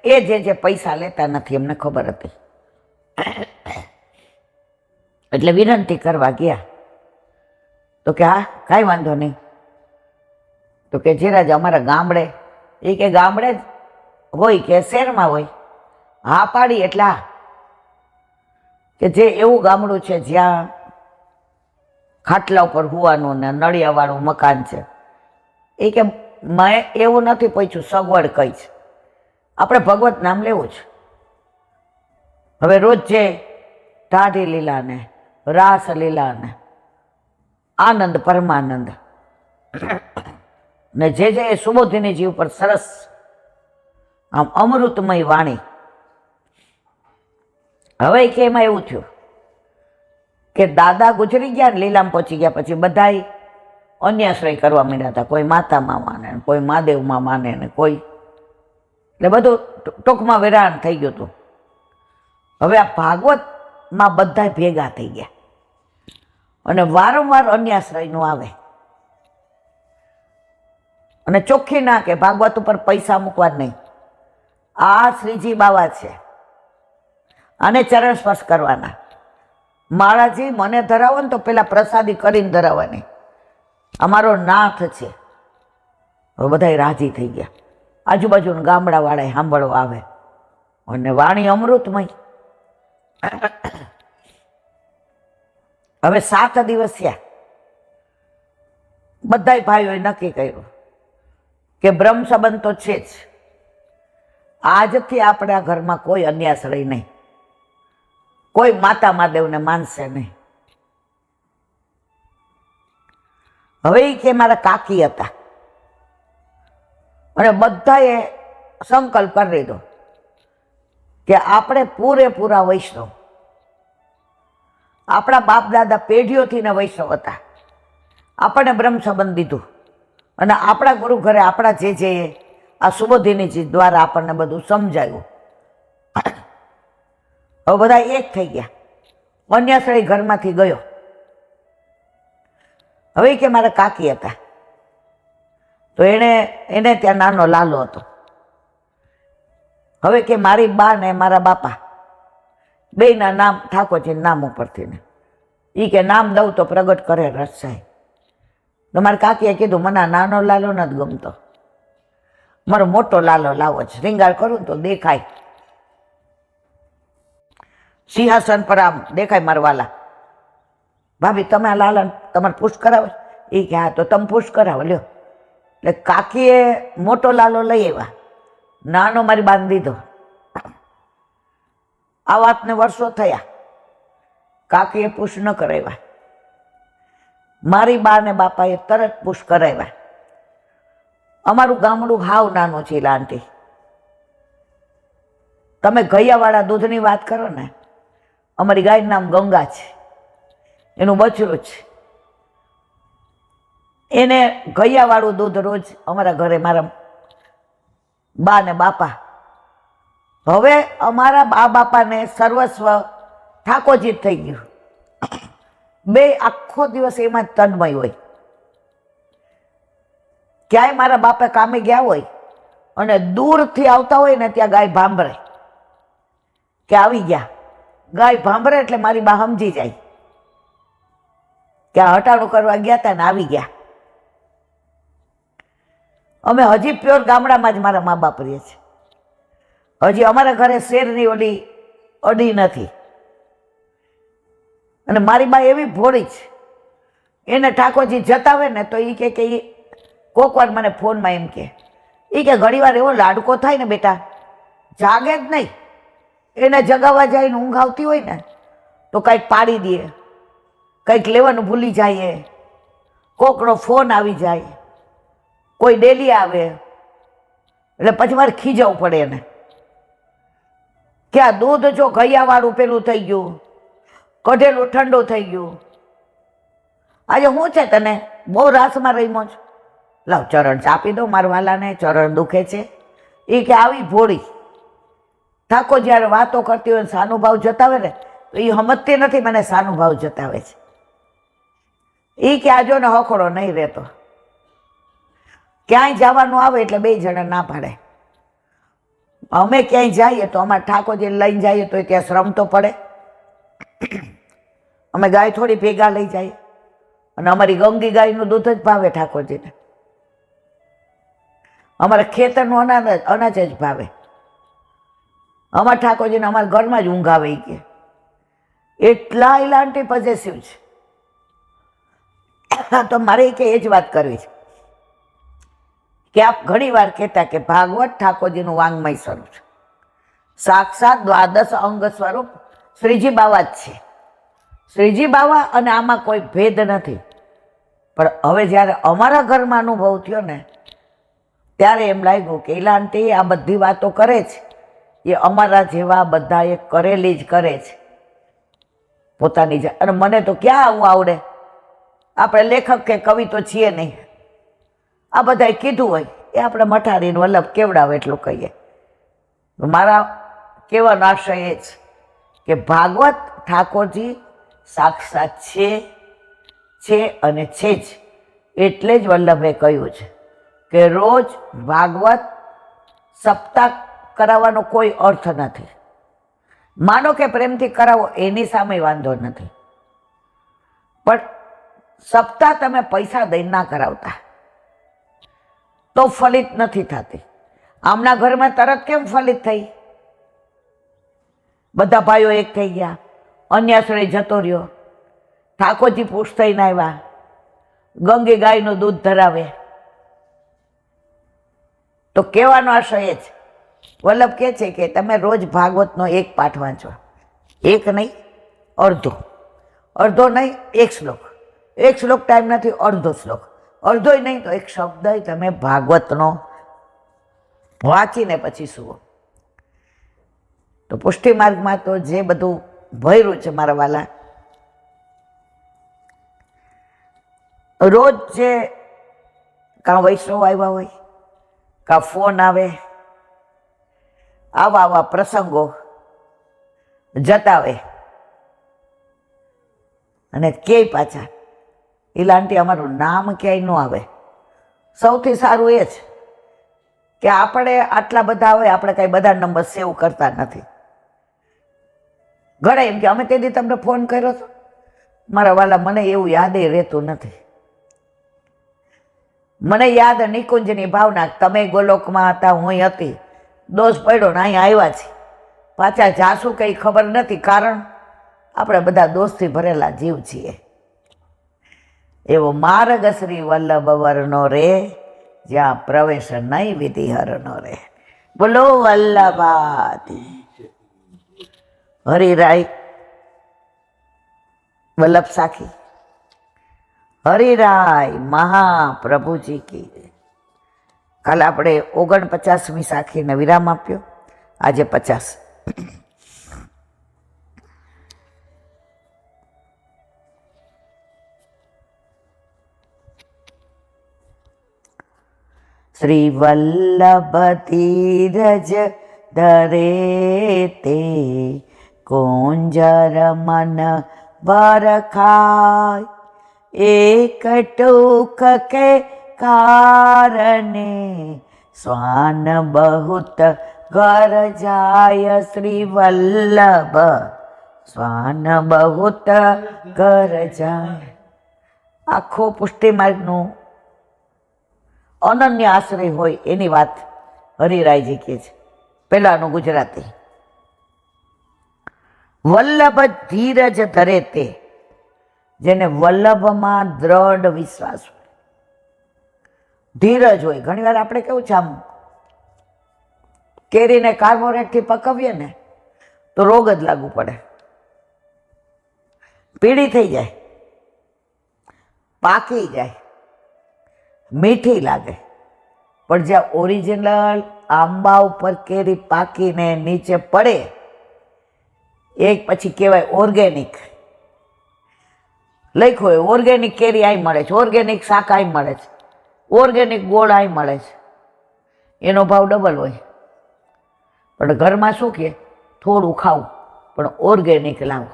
એ જે પૈસા લેતા નથી એમને ખબર હતી. એટલે વિનંતી કરવા ગયા તો કે હા કાંઈ વાંધો નહીં. તો કે જીરાજ અમારા ગામડે, એ કે ગામડે જ હોય કે શહેરમાં હોય? હા પાડી. એટલે હા કે જે એવું ગામડું છે જ્યાં ખાટલા ઉપર હુવાનું ને નળિયાવાળું મકાન છે. એ કે મેં એવું નથી પૂછ્યું સગવડ કઈ છે, આપણે ભગવત નામ લેવું છે. હવે રોજ જે ટાઢી લીલા ને રાસ લીલા ને આનંદ પરમાનંદ. ને જે એ સુબોધિનીજી ઉપર સરસ આમ અમૃતમય વાણી. હવે કે એમાં એવું થયું કે દાદા ગુજરી ગયા, લીલામ પહોંચી ગયા, પછી બધાય અન્યાશ્રય કરવા માંડ્યા હતા. કોઈ માતામાં માને, કોઈ મહાદેવમાં માને ને કોઈ, એટલે બધું ટૂંકમાં વિરાણ થઈ ગયું હતું. હવે આ ભાગવતમાં બધા ભેગા થઈ ગયા અને વારંવાર અન્યાશ્રયનું આવે અને ચોખ્ખી ના કે ભાગવત ઉપર પૈસા મૂકવા જ નહીં. આ શ્રીજી બાવા છે, આને ચરણ સ્પર્શ કરવાના. મહારાજજી મને ધરાવો ને તો પેલા પ્રસાદી કરીને ધરાવવાની, અમારો નાથ છે. હવે બધા રાજી થઈ ગયા. આજુબાજુના ગામડાવાળા સાંભળવા આવે અને વાણી અમૃતમય. હવે 7 દિવસ થયા. બધા ભાઈઓએ નક્કી કર્યું કે બ્રહ્મ સંબંધ તો છે જ, આજથી આપણા ઘરમાં કોઈ અન્યાશ્રય નહીં, કોઈ માતા મહાદેવને માનશે નહીં. હવે એ કે મારા કાકી હતા અને બધાએ સંકલ્પ કરી લીધો કે આપણે પૂરેપૂરા વૈષ્ણવ, આપણા બાપ દાદા પેઢીઓથી ને વૈષ્ણવ હતા, આપણને બ્રહ્મ સંબંધ દીધું અને આપણા ગુરુ ઘરે આપણા જે આ સુબોધિનીજી દ્વારા આપણને બધું સમજાયું. હવે બધા એક થઈ ગયા. અન્યાશ્રય ઘરમાંથી ગયો. હવે કે મારા કાકી હતા તો એને ત્યાં નાનો લાલો હતો. હવે કે મારી બા ને મારા બાપા બેયના નામ ઠાકોરજી નામ ઉપરથી ને એ કે નામ દઉં તો પ્રગટ કરે રસાય. તો મારા કાકીએ કીધું મને નાનો લાલો નથી ગમતો, મારો મોટો લાલો લાવો છે, રીંગાળ કરું તો દેખાય, સિંહાસન પર આમ દેખાય મારા વાલા. ભાભી તમે આ લાલા તમારે પુશ કરાવો? એ કે હા, તો તમે પુશ કરાવો લ્યો. એટલે કાકીએ મોટો લાલો લઈ આવ્યા, નાનો મારી બાંધી દીધો. આ વાતને વર્ષો થયા, કાકીએ પુશ ન કરાવ્યા. મારી બા ને બાપાએ તરત પુશ કરાવ્યા. અમારું ગામડું હાવ નાનું છે લાંટી. તમે ગૈયાવાળા દૂધની વાત કરો ને, અમારી ગાયનું નામ ગંગા છે, એનું બચ્ચું છે. એને ગૈયાવાળું દૂધ રોજ અમારા ઘરે મારા બા ને બાપા. હવે અમારા બા બાપાને સર્વસ્વ ઠાકોરજી જ થઈ ગયું. બે આખો દિવસ એમાં જ તન્મય હોય. ક્યાંય મારા બાપા કામે ગયા હોય અને દૂરથી આવતા હોય ને ત્યાં ગાય ભાંભરે કે આવી ગયા. ગાય ભાંભરે એટલે મારી બા સમજી જાય કે આ હટાણું કરવા ગયા હતા ને આવી ગયા. અમે હજી પ્યોર ગામડામાં જ મારા મા બાપ રહીએ છીએ. હજી અમારા ઘરે શેરની ઓલી અડી નથી. અને મારી બા એવી ભોળી છે, એને ઠાકોરજી જતાવે ને તો એ કે કોક વાર મને ફોનમાં એમ કે ઘણી વાર એવો લાડકો થાય ને બેટા, જાગે જ નહીં. એને જગાવવા જાય ને ઊંઘ આવતી હોય ને તો કંઈક પાડી દે, કંઈક લેવાનું ભૂલી જાય, કોકનો ફોન આવી જાય, કોઈ ડેલી આવે, એટલે પછી મારે ખીજાવું પડે એને કે આ દૂધ જો ગૈયાવાળું પેલું થઈ ગયું, કઢેલું ઠંડુ થઈ ગયું, આજે શું છે તને, બહુ રાસમાં રહીમો છો, લાવ ચરણ ચાપી દો મારા વાલાને, ચરણ દુખે છે. એ કે આવી ભોળી. ઠાકોર જ્યારે વાતો કરતી હોય સાનુભાવ જતાવે ને તો એ સમજતી નથી મને સાનુભાવ જતાવે છે. એ કે આજો ને હખડો નહીં રહેતો. ક્યાંય જવાનું આવે એટલે બે જણા ના પાડે. અમે ક્યાંય જઈએ તો અમારે ઠાકોરજી લઈને જઈએ તો ત્યાં શ્રમ તો પડે. અમે ગાય થોડી ભેગા લઈ જઈએ અને અમારી ગંગી ગાયનું દૂધ જ ભાવે ઠાકોરજીને. અમારા ખેતરનું અનાજ જ ભાવે. અમારા ઠાકોરજીને અમારા ઘરમાં જ ઊંઘ આવે કે એટલા ઇલાન્ટી પોઝેસિવ છે. તો મારે કે એ જ વાત કરવી છે કે આપ ઘણી વાર કહેતા કે ભાગવત ઠાકોરજીનું વાંગમય સ્વરૂપ છે, સાક્ષાત દ્વાદશ અંગ સ્વરૂપ શ્રીજી બાવા જ છે. શ્રીજી બાવા અને આમાં કોઈ ભેદ નથી. પણ હવે જ્યારે અમારા ઘરમાં અનુભવ થયો ને ત્યારે એમ લાગ્યું કે ઈલા આંટી આ બધી વાતો કરે છે એ અમારા જેવા બધા એ કરેલી જ કરે છે પોતાની. અને મને તો ક્યાં આવું આવડે, આપણે લેખક કે કવિ તો છીએ નહીં. આ બધાએ કીધું હોય એ આપણે મઠારીને વલ્લભ કેવડાવે એટલું કહીએ. મારા કહેવાનો આશય એ જ કે ભાગવત ઠાકોરજી સાક્ષાત છે અને છે જ. એટલે જ વલ્લભે કહ્યું છે કે રોજ ભાગવત સપ્તાહ કરાવવાનો કોઈ અર્થ નથી. માનો કે પ્રેમથી કરાવો એની સામે વાંધો નથી, પણ સપ્તાહ તમે પૈસા દઈને ના કરાવતા તો ફલિત નથી થતી. આમના ઘરમાં તરત કેમ ફલિત થઈ? બધા ભાઈઓ એક થઈ ગયા, અન્યાશ્રય જતો રહ્યો, ઠાકોરજી પુષ્ટ થઈને આવ્યા, ગંગે ગાયનું દૂધ ધરાવે. તો કહેવાનો આશય જ વલ્લભ કહે છે કે તમે રોજ ભાગવતનો એક પાઠ વાંચો, એક નહીં અડધો, અડધો નહીં એક શ્લોક, એક શ્લોક ટાઈમ નથી અડધો શ્લોક, અડધોય નહીં તો એક શબ્દ તમે ભાગવતનો વાંચીને પછી સુવો. તો પુષ્ટિ માર્ગમાં તો જે બધું ભર્યું છે મારા વાલા, રોજ જે કાં વૈષ્ણવ આવ્યા હોય, કાં ફોન આવે, આવા પ્રસંગો જતાવે અને કે પાછા ઈલા આંટી અમારું નામ ક્યાંય ન આવે. સૌથી સારું એ જ કે આપણે આટલા બધા હોય, આપણે કાંઈ બધા નંબર સેવ કરતા નથી. ઘણા એમ કે અમે તેથી તમને ફોન કર્યો હતો. મારા વાલા મને એવું યાદ રહેતું નથી. મને યાદ નિકુંજની ભાવના, તમે ગોલોકમાં હતા, હું હતી, દોષ પડ્યો ને અહીંયા આવ્યા છે, પાછા જાશું કંઈ ખબર નથી. કારણ આપણે બધા દોષથી ભરેલા જીવ છીએ. એવો માર્ગ શ્રી વલ્લભ વરનો રે, જ્યાં પ્રવેશ નહીં વિધિ હરનો રે. બોલો વલ્લભાતી હરિરાય વલ્લભ સાખી હરિરાય મહાપ્રભુજી કી. કાલે આપણે 49મી સાખીને વિરામ આપ્યો, આજે 50. શ્રી વલ્લભ ધીરજ ધરે તે, કુંજર મન બરખાય, એક ટૂક કે કારણે શ્વાન બહુત ઘર જાય. શ્રી વલ્લભ શ્વાન બહુત ઘર જાય. આખો પુષ્ટિ માર્ગનું અનન્ય આશ્રય હોય એની વાત હરિરાયજી કહે છે. પહેલાનું ગુજરાતી, વલ્લભ ધીરજ ધરે તે, જેને વલ્લભમાં દ્રઢ વિશ્વાસ હોય, ધીરજ હોય. ઘણી વાર આપણે કેવું છે, આમ કેરીને કાર્બોરેટથી પકવીએ ને તો રોગ જ લાગુ પડે, પીળી થઈ જાય, પાકી જાય, મીઠી લાગે. પણ જ્યાં ઓરિજિનલ આંબા ઉપર કેરી પાકીને નીચે પડે, એક પછી કહેવાય ઓર્ગેનિક. લખ્યું હોય ઓર્ગેનિક કેરી આઈ મળે છે, ઓર્ગેનિક શાક આઈ મળે છે, ઓર્ગેનિક ગોળ આઈ મળે છે. એનો ભાવ ડબલ હોય. પણ ઘરમાં શું કહે, થોડું ખાવું પણ ઓર્ગેનિક લાવો,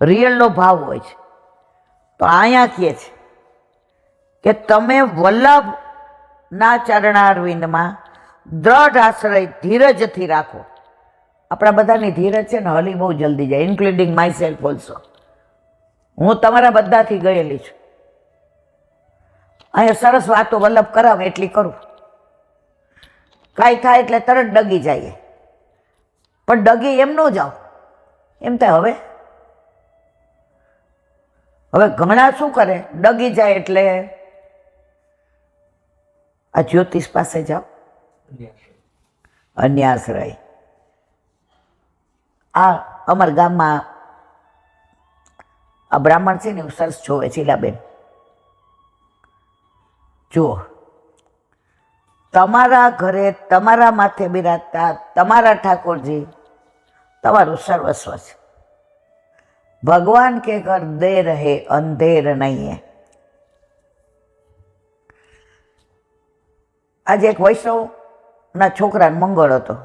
રિયલનો ભાવ હોય છે. તો અહીંયા કહે છે કે તમે વલ્લભના ચરણારવિંદમાં દ્રઢ આશ્રય ધીરજથી રાખો. આપણા બધાની ધીરજ છે ને હલી બહુ જલ્દી જાય, ઇન્ક્લુડિંગ માય સેલ્ફ ઓલ્સો. હું તમારા બધાથી ગયેલી છું. અહીંયા સરસ વાતો વલ્લભ કરાવે એટલી કરું, કાંઈ થાય એટલે તરત ડગી જાય. પણ ડગી એમ ન જાઓ, એમ થાય હવે ઘણા શું કરે, ડગી જાય એટલે આ જ્યોતિષ પાસે જાઓ, અન્યાશ્રય. આ અમારા ગામમાં આ બ્રાહ્મણ છે ને એવું સરસ જોવે શીલાબેન, જુઓ, તમારા ઘરે તમારા માથે બિરાજતા તમારા ઠાકોરજી તમારું સર્વસ્વ છે. ભગવાન કે ઘર દેર હે અંધેર નહીં હે. આજે એક વૈષ્ણવના છોકરાને મંગળ હતો.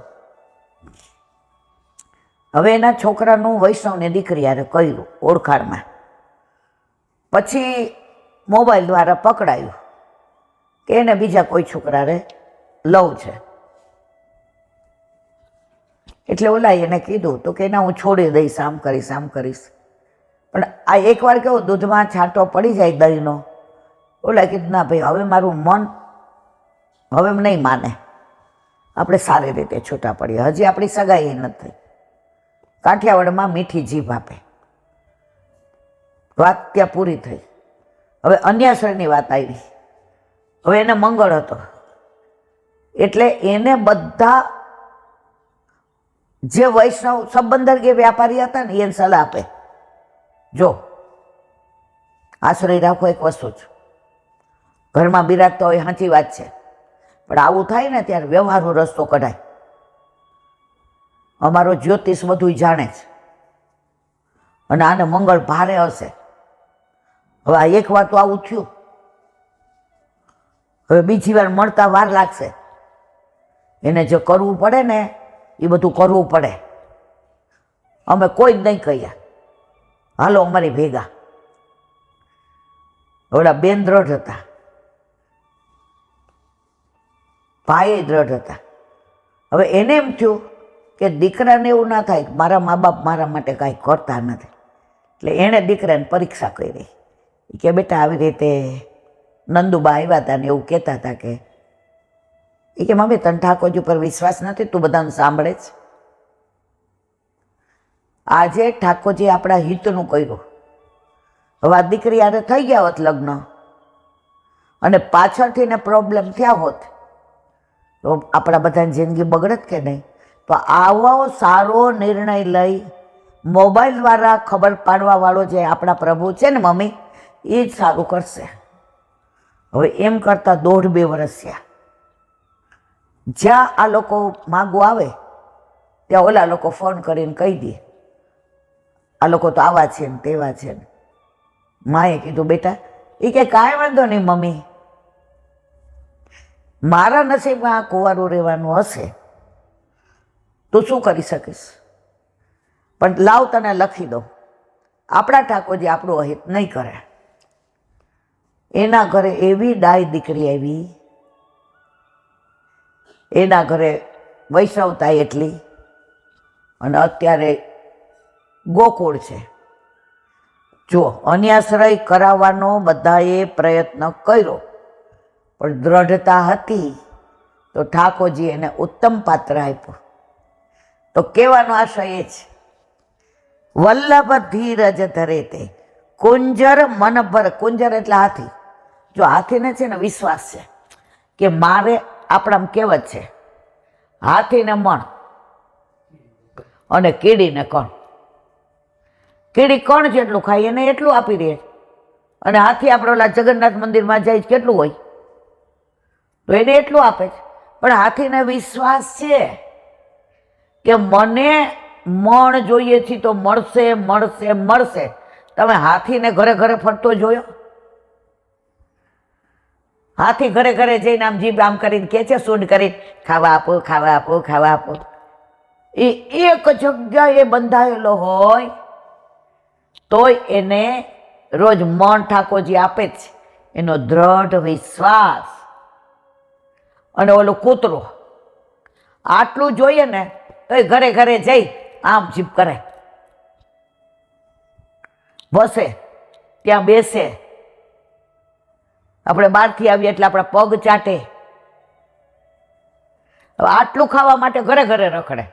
હવે એના છોકરાનું વૈષ્ણવને દીકરી હારે કર્યું ઓળખાણમાં. પછી મોબાઈલ દ્વારા પકડાયું કે એને બીજા કોઈ છોકરાને લવ છે. એટલે ઓલા એને કીધું તો કે ના હું છોડી દઈશ, આમ કરીશ આમ કરીશ. પણ આ એકવાર કેવું દૂધમાં છાંટો પડી જાય દહીંનો, ઓલા કીધું ના ભાઈ હવે મારું મન હવે નહીં માને, આપણે સારી રીતે છૂટા પડીએ. હજી આપણી સગાઈ નથી. કાઠિયાવાડમાં મીઠી જીભ આપે. વાત ત્યાં પૂરી થઈ. હવે અન્યાશ્રયની વાત આવી. હવે એને મંગળ હતો એટલે એને બધા જે વૈષ્ણવ સંબંધર કે વ્યાપારી હતા ને એને સલાહ આપે, જો આશ્રય રાખો એક વસ્તુ જ, ઘરમાં બિરાજતા હોય સાચી વાત છે, પણ આવું થાય ને ત્યારે વ્યવહારનો રસ્તો કઢાય. અમારો જ્યોતિષ બધું જાણે છે અને આને મંગળ ભારે હશે. હવે આ એક વાર તો આવું થયું, હવે બીજી વાર મળતા વાર લાગશે. એને જે કરવું પડે ને એ બધું કરવું પડે. અમે કોઈ જ નહીં કહ્યા, હાલો અમારી ભેગા. ઓલા બેન દ્રઢ હતા, ભાઈ દ્રઢ હતા. હવે એને એમ થયું કે દીકરાને એવું ના થાય મારા મા બાપ મારા માટે કાંઈ કરતા નથી. એટલે એણે દીકરાને પરીક્ષા કરી કે બેટા આવી રીતે નંદુબા આવ્યા હતા ને એવું કહેતા હતા કે મમ્મી તને ઠાકોરજી ઉપર વિશ્વાસ નથી, તું બધાને સાંભળે જ. આજે ઠાકોરજી આપણા હિતનું કર્યું. હવે આ દીકરી આને થઈ ગયા હોત લગ્ન અને પાછળથી ને પ્રોબ્લેમ થયા હોત તો આપણા બધાની જિંદગી બગડત કે નહીં? તો આવો સારો નિર્ણય લઈ મોબાઈલ દ્વારા ખબર પાડવા વાળો જે આપણા પ્રભુ છે ને મમ્મી, એ જ સારું કરશે. હવે એમ કરતાં 1.5-2 વર્ષ થયા. જ્યાં આ લોકો માગું આવે ત્યાં ઓલા લોકો ફોન કરીને કહી દે આ લોકો તો આવા છે ને તેવા છે ને. માએ કીધું બેટા, એ કે કાંઈ વાંધો નહીં મમ્મી, મારા નસીબમાં આ કુંવારું રહેવાનું હશે તો શું કરી શકીશ, પણ લાવ તને લખી દઉં. આપણા ઠાકોરજી આપણું અહિત નહીં કરે. એના ઘરે એવી ડાય દીકરી આવી, એના ઘરે વૈષ્ણવતા એટલી, અને અત્યારે ગોકુળ છે. જો અન્યાશ્રય કરાવવાનો બધાએ પ્રયત્ન કર્યો પણ દ્રઢતા હતી તો ઠાકોરજી એને ઉત્તમ પાત્ર આપ્યું. તો કહેવાનો આશય એ છે, વલ્લભ ધીરજ ધરે તે કુંજર મન ભર. કુંજર એટલે હાથી. જો હાથીને છે ને વિશ્વાસ છે કે મારે, આપણામાં કહેવત છે હાથીને મણ અને કીડીને કણ. કીડી કણ જેટલું ખાય એને એટલું આપી દે, અને હાથી આપણે ઓલા જગન્નાથ મંદિરમાં જાય કેટલું હોય તો એને એટલું આપે છે. પણ હાથીને વિશ્વાસ છે કે મને મણ જોઈએ છે તો મળશે મળશે મળશે. તમે હાથીને ઘરે ઘરે ફરતો જોયો? હાથી ઘરે ઘરે જઈને આમ જીભ આમ કરીને કે છે, સૂંઢ કરીને ખાવા આપો ખાવા આપો ખાવા આપો. એ એક જગ્યાએ બંધાયેલો હોય તોય એને રોજ મણ ઠાકોરજી આપે છે, એનો દ્રઢ વિશ્વાસ. અને ઓલો કૂતરો આટલું જોઈએ ને તો એ ઘરે ઘરે જઈ આમ જીભ કરે, બસે ત્યાં બેસે. આપણે બહારથી આવીએ એટલે આપણા પગ ચાટે. આટલું ખાવા માટે ઘરે ઘરે રખડે,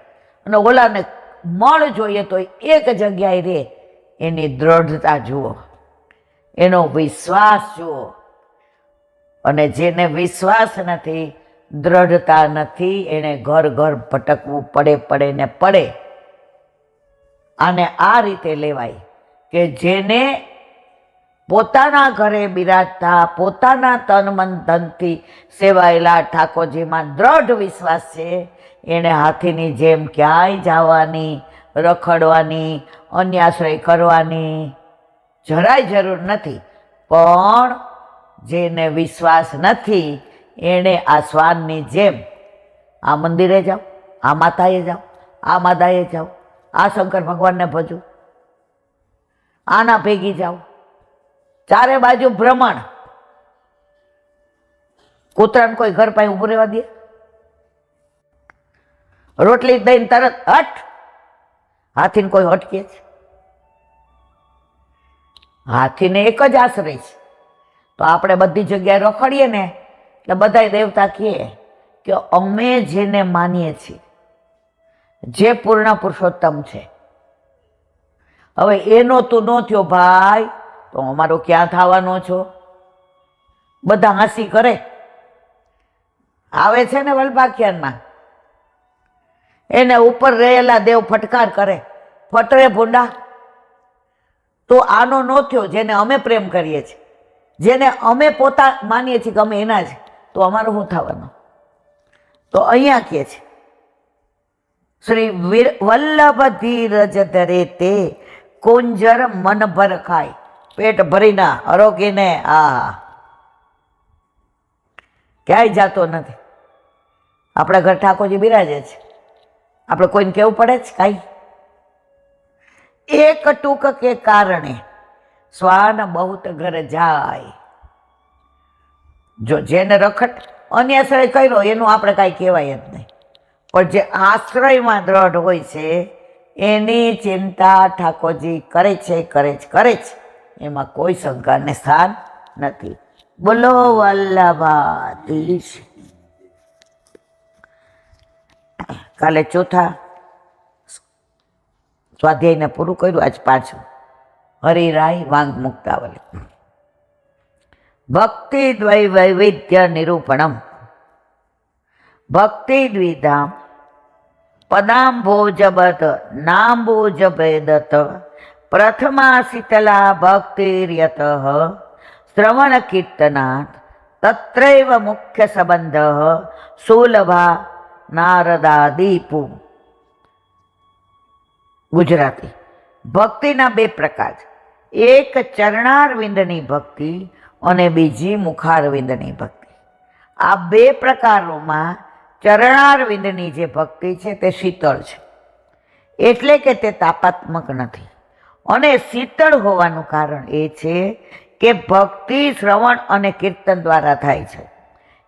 અને ઓલાને મળ જોઈએ તો એક જગ્યાએ રહે. એની દ્રઢતા જુઓ, એનો વિશ્વાસ જુઓ. અને જેને વિશ્વાસ નથી, દ્રઢતા નથી, એને ઘર ઘર ભટકવું પડે ને પડે. આને આ રીતે લેવાય કે જેને પોતાના ઘરે બિરાજતા પોતાના તન મન ધનથી સેવાયેલા ઠાકોરજીમાં દ્રઢ વિશ્વાસ છે, એણે હાથીની જેમ ક્યાંય જવાની, રખડવાની, અન્યાશ્રય કરવાની જરાય જરૂર નથી. પણ જેને વિશ્વાસ નથી એણે આ શ્વાનની જેમ આ મંદિરે જાઓ, આ માતાએ જાઓ, આ માદાએ જાઓ, આ શંકર ભગવાનને ભજો, આના ભેગી જાઓ, ચારે બાજુ ભ્રમણ. કૂતરાને કોઈ ઘર પાસે ઊભું રહેવા દે? રોટલી દઈને તરત હટ. હાથીને કોઈ હટકે છે? હાથીને એક જ આશ્રય છે. તો આપણે બધી જગ્યાએ રખડીએ ને એટલે બધા દેવતા કહે કે અમે જેને માનીએ છીએ, જે પૂર્ણ પુરુષોત્તમ છે, હવે એનો તું ન થયો ભાઈ તો અમારો ક્યાં થવાનો છો? બધા હસી કરે. આવે છે ને વલ્ભાખ્યાનમાં, એને ઉપર રહેલા દેવ ફટકાર કરે, ફટરે ભૂંડા, તો આનો ન થયો જેને અમે પ્રેમ કરીએ છીએ, જેને અમે પોતા માનીએ છીએ કે અમે એના છે, તો અમારું શું થવાનું? તો અહીંયા કહે છે શ્રી વલ્લભ ધીરજ ધરે તે કુંજર મન ભર ખાય. પેટ ભરીના આરોગીને આ ક્યાંય જાતો નથી. આપણા ઘર ઠાકોરજી બિરાજે છે, આપણે કોઈને કેવું પડે છે કાંઈ? એક ટૂંક કે કારણે શ્વાન બહુત ઘર જાય. જો જેને રખડ અન્યાશ્રય કર્યો એનું આપણે કાંઈ કહેવાય જ નહીં, પણ જે આશ્રયમાં દ્રઢ હોય છે એની ચિંતા ઠાકોરજી કરે છે, કરે છે, કરે છે. એમાં કોઈ શંકાને સ્થાન નથી. બોલો વલ્લભાધીશ. કાલે ચોથા સ્વાધ્યાયને પૂરું કર્યું, આજ પાછું હરિરાય વાંગ મુક્તાવલી. ભક્તિ દ્વૈ વૈવિધ્ય નિરૂપણમ ભક્તિ દ્વિધામ પદાંભોજબત નાંબોજભેદત પ્રથમા શીતલા ભક્તિર્યત શ્રવણ કીર્તનાથ તત્રૈવ મુખ્ય સંબંધ સુલભા નારદાદીપુ. ગુજરાતી. ભક્તિના બે પ્રકાર, એક ચરણારવિંદની ભક્તિ અને બીજી મુખારવિંદની ભક્તિ. આ બે પ્રકારોમાં ચરણારવિંદની જે ભક્તિ છે તે શીતળ છે, એટલે કે તે તાપાત્મક નથી. અને શીતળ હોવાનું કારણ એ છે કે ભક્તિ શ્રવણ અને કીર્તન દ્વારા થાય છે.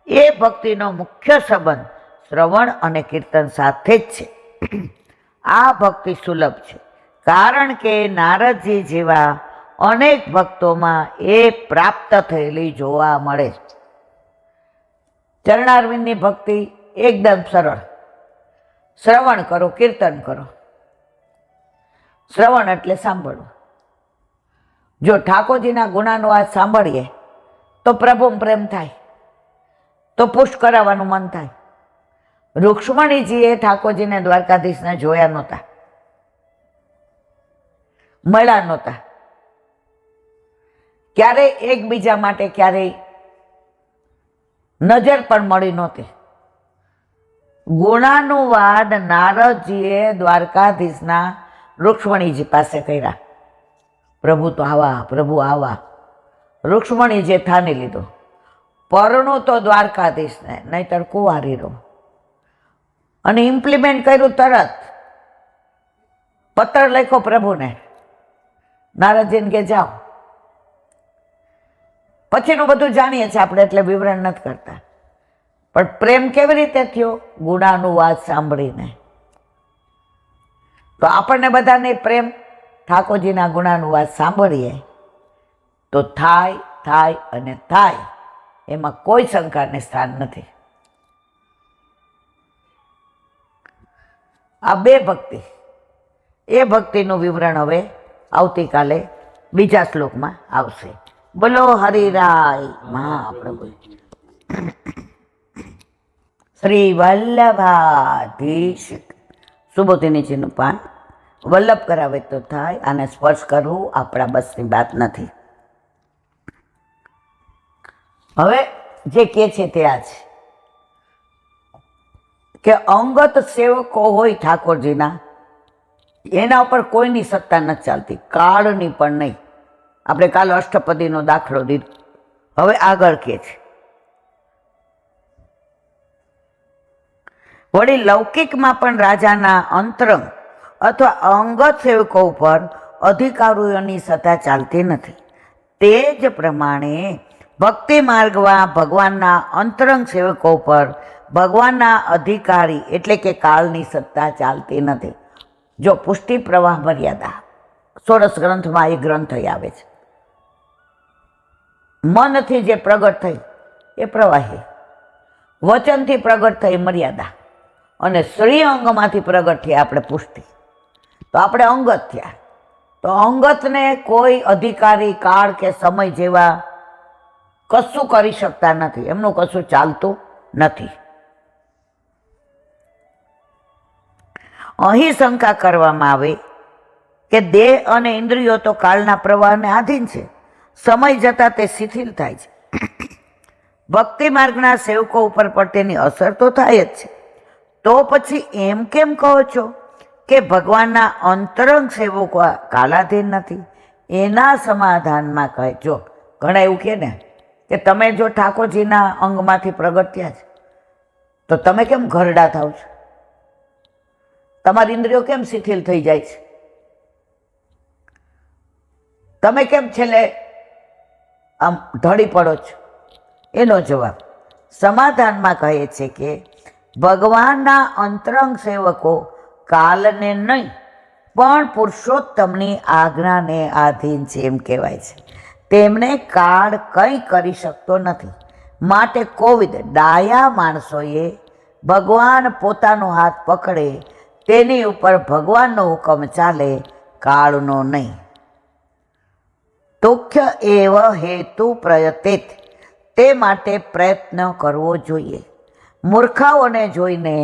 એ ભક્તિનો મુખ્ય સંબંધ શ્રવણ અને કીર્તન સાથે જ છે. આ ભક્તિ સુલભ છે, કારણ કે નારદજી જેવા અનેક ભક્તોમાં એ પ્રાપ્ત થયેલી જોવા મળે. ચરણારવિંદની ભક્તિ એકદમ સરળ. શ્રવણ કરો, કીર્તન કરો. શ્રવણ એટલે સાંભળવું. જો ઠાકોરજીના ગુણાનુવાદ સાંભળીએ તો પ્રભુ પ્રેમ થાય, તો પુષ્ટ કરાવવાનું મન થાય. રૂક્ષ્મણીજીએ ઠાકોરજીને દ્વારકાધીશને જોયા નહોતા, મળ્યા નહોતા, ક્યારેય એકબીજા માટે ક્યારેય નજર પણ મળી નહોતી. ગુણાનુવાદ નારદજીએ દ્વારકાધીશના રૂક્ષ્મણીજી પાસે કર્યા. પ્રભુ તો આવા, પ્રભુ આવા. રૂક્ષ્મણીજીએ થાની લીધો, પરણો તો દ્વારકાધીશને, નહીતર કુંવારી રહો. અને ઇમ્પ્લિમેન્ટ કર્યું તરત. પત્ર લખ્યો પ્રભુને, નારદજીને કે જાઓ. પછીનું બધું જાણીએ છીએ આપણે, એટલે વિવરણ નથી કરતા. પણ પ્રેમ કેવી રીતે થયો? ગુણાનુવાદ સાંભળીને. તો આપણને બધાને પ્રેમ ઠાકોરજીના ગુણાનુવાદ સાંભળીએ તો થાય, થાય અને થાય. એમાં કોઈ શંકાને સ્થાન નથી. આ બે ભક્તિ, એ ભક્તિનું વિવરણ હવે આવતીકાલે બીજા શ્લોકમાં આવશે. બોલો હરિરાય મહાપ્રભુ. શ્રી વલ્લભાધીશ. સુબોધિનીજીનું પાન વલ્લભ કરાવે તો થાય, આને સ્પર્શ કરવું આપણા બસની વાત નથી. હવે જે કે છે તે આ છે કે અંગત સેવકો હોય ઠાકોરજીના, એના ઉપર કોઈની સત્તા નથી ચાલતી, કાળની પણ નહીં. આપણે કાલ અષ્ટપદીનો દાખલો દીધો. હવે આગળ કે છે, વળી લૌકિકમાં પણ રાજાના અંતરંગ અથવા અંગત સેવકો ઉપર અધિકારીઓની સત્તા ચાલતી નથી. તે જ પ્રમાણે ભક્તિ માર્ગમાં ભગવાનના અંતરંગ સેવકો પર ભગવાનના અધિકારી એટલે કે કાળની સત્તા ચાલતી નથી. જો પુષ્ટિ પ્રવાહ મર્યાદા ષોડશ ગ્રંથમાં એ ગ્રંથ આવે છે. મનથી જે પ્રગટ થઈ એ પ્રવાહી, વચનથી પ્રગટ થઈ મર્યાદા, અને શ્રી અંગમાંથી પ્રગટ થયા આપણે પુષ્ટિ, તો આપણે અંગત થયા. તો અંગતને કોઈ અધિકારી કાળ કે સમય જેવા કશું કરી શકતા નથી, એમનું કશું ચાલતું નથી. અહીં શંકા કરવામાં આવે કે દેહ અને ઇન્દ્રિયો તો કાળના પ્રવાહને આધીન છે, સમય જતાં તે શિથિલ થાય છે. ભક્તિ માર્ગના સેવકો ઉપર પણ તેની અસર તો થાય જ છે. તો પછી એમ કેમ કહો છો કે ભગવાનના અંતરંગ સેવકો કાલાધીન નથી? એના સમાધાનમાં કહે, જો ઘણા એવું કહે ને કે તમે જો ઠાકોરજીના અંગમાંથી પ્રગટ થયા છે તો તમે કેમ ઘરડા થાવ છો? તમારી ઇન્દ્રિયો કેમ શિથિલ થઈ જાય છે? તમે કેમ છેલ્લે આમ ઢળી પડો છો? એનો જવાબ સમાધાનમાં કહે છે કે ભગવાનના અંતરંગ સેવકો કાલને નહીં પણ પુરુષોત્તમની આજ્ઞાને આધીન છે, એમ કહેવાય છે. તેમને કાળ કંઈ કરી શકતો નથી. માટે કોવિદ ડાયા માણસોએ ભગવાન પોતાનો હાથ પકડે તેની ઉપર ભગવાનનો હુકમ ચાલે, કાળનો નહીં. તુખ્ય એવ હેતુ પ્રયતિત, તે માટે પ્રયત્ન કરવો જોઈએ. મૂર્ખાઓને જોઈને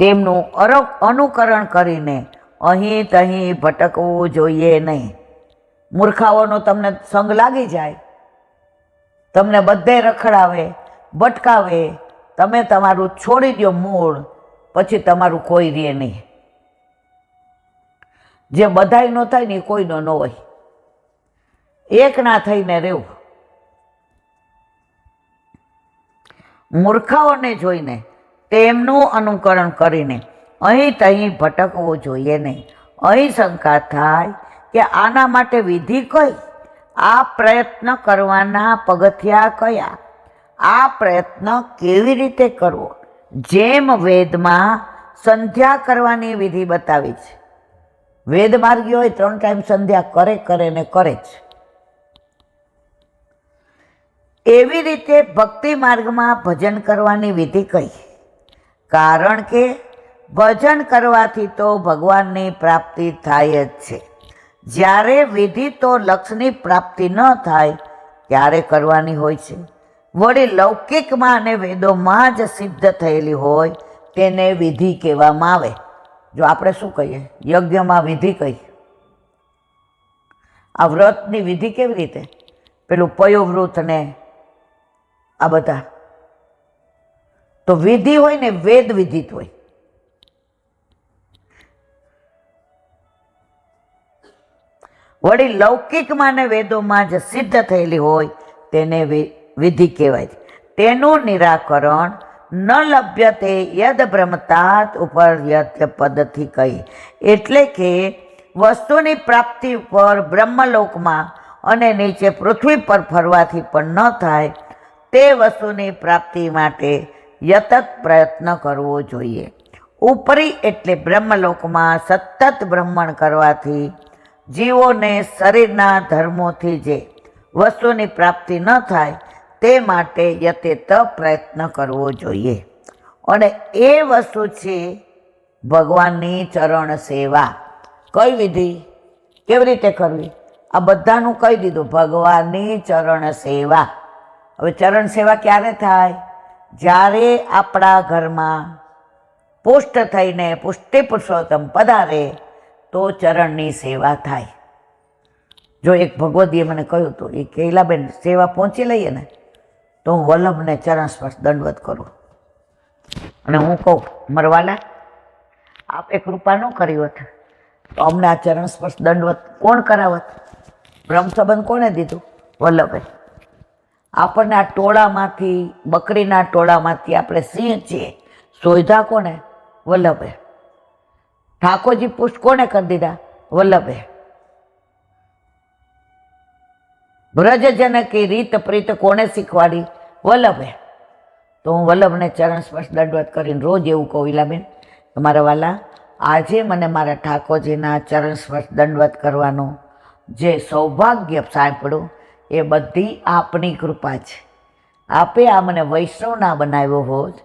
તેમનું અનુકરણ કરીને અહીં તહીં ભટકવું જોઈએ નહીં. મૂર્ખાઓનો તમને સંગ લાગી જાય, તમને બધે રખડાવે, ભટકાવે, તમે તમારું છોડી દો મૂળ, પછી તમારું કોઈ રહે નહીં. જે બધાય નો થાય ને એ કોઈનો ન હોય, એક ના થઈને રહેવું. મૂર્ખાઓને જોઈને તેમનું અનુકરણ કરીને અહીં તહીં ભટકવું જોઈએ નહીં. અહીં શંકા થાય કે આના માટે વિધિ કઈ? આ પ્રયત્ન કરવાના પગથિયા કયા? આ પ્રયત્ન કેવી રીતે કરવો? જેમ વેદમાં સંધ્યા કરવાની વિધિ બતાવી છે. વેદ માર્ગી હોય 3 ટાઈમ સંધ્યા કરે ને કરે જ. એવી રીતે ભક્તિ માર્ગમાં ભજન કરવાની વિધિ કઈ? કારણ કે ભજન કરવાથી તો ભગવાનની પ્રાપ્તિ થાય જ છે. જ્યારે વિધિ તો લક્ષ્યની પ્રાપ્તિ ન થાય ત્યારે કરવાની હોય છે. વળી લૌકિકમાં અને વેદોમાં જ સિદ્ધ થયેલી હોય તેને વિધિ કહેવામાં આવે. જો આપણે શું કહીએ, યજ્ઞમાં વિધિ કઈ? આ વ્રતની વિધિ કેવી રીતે? પેલું પયોવ્રત ને આ બધા તો વિધિ હોય ને, વેદ વિધિત હોય. વળી લૌકિકમાં ને વેદોમાં જ સિદ્ધ થયેલી હોય તેને વિધિ કહેવાય છે. તેનું નિરાકરણ ન લભ્યતે યદ બ્રહ્મતાત ઉપર યત્ય પદથી કહી. એટલે કે વસ્તુની પ્રાપ્તિ ઉપર બ્રહ્મલોકમાં અને નીચે પૃથ્વી પર ફરવાથી પણ ન થાય, તે વસ્તુની પ્રાપ્તિ માટે યતત પ્રયત્ન કરવો જોઈએ. ઉપરી એટલે બ્રહ્મલોકમાં સતત બ્રહ્મણ કરવાથી જીવોને શરીરના ધર્મોથી જે વસ્તુની પ્રાપ્તિ ન થાય તે માટે યતેત પ્રયત્ન કરવો જોઈએ. અને એ વસ્તુ છે ભગવાનની ચરણ સેવા. કઈ વિધિ કેવી રીતે કરવી? આ બધાનું કહી દીધું. ભગવાનની ચરણ સેવા. હવે ચરણ સેવા ક્યારે થાય? જ્યારે આપણા ઘરમાં પુષ્ટ થઈને પુષ્ટિ પુરુષોત્તમ પધારે તો ચરણની સેવા થાય. જો એક ભગવદીએ મને કહ્યું હતું, એ કૈલાબેન સેવા પહોંચી લઈએ ને તો હું વલ્લભને ચરણ સ્પર્શ દંડવત કરું. અને હું કહું, મરવાલા આપે કૃપા ન કરી હોત તો અમને આ ચરણ સ્પર્શ દંડવત કોણ કરાવત? બ્રહ્મ સંબંધ કોણે દીધું? વલ્લભે. આપણને આ ટોળામાંથી, બકરીના ટોળામાંથી આપણે સિંહ છીએ, શોધા કોને? વલ્લભે. ઠાકોરજી પુષ્ટ કોને કરી દીધા? વલ્લભે. બ્રજજન કી રીત પ્રીત કોને શીખવાડી? વલ્લભે. તો હું વલ્લભને ચરણ સ્પર્શ દંડવત કરીને રોજ એવું કહું, ઈલાબેન તમારા વાલા, આજે મને મારા ઠાકોરજીના ચરણ સ્પર્શ દંડવત કરવાનું જે સૌભાગ્ય સાંપડ્યું એ બધી આપની કૃપા છે. આપે આ મને વૈષ્ણવ ના બનાવ્યો હોત,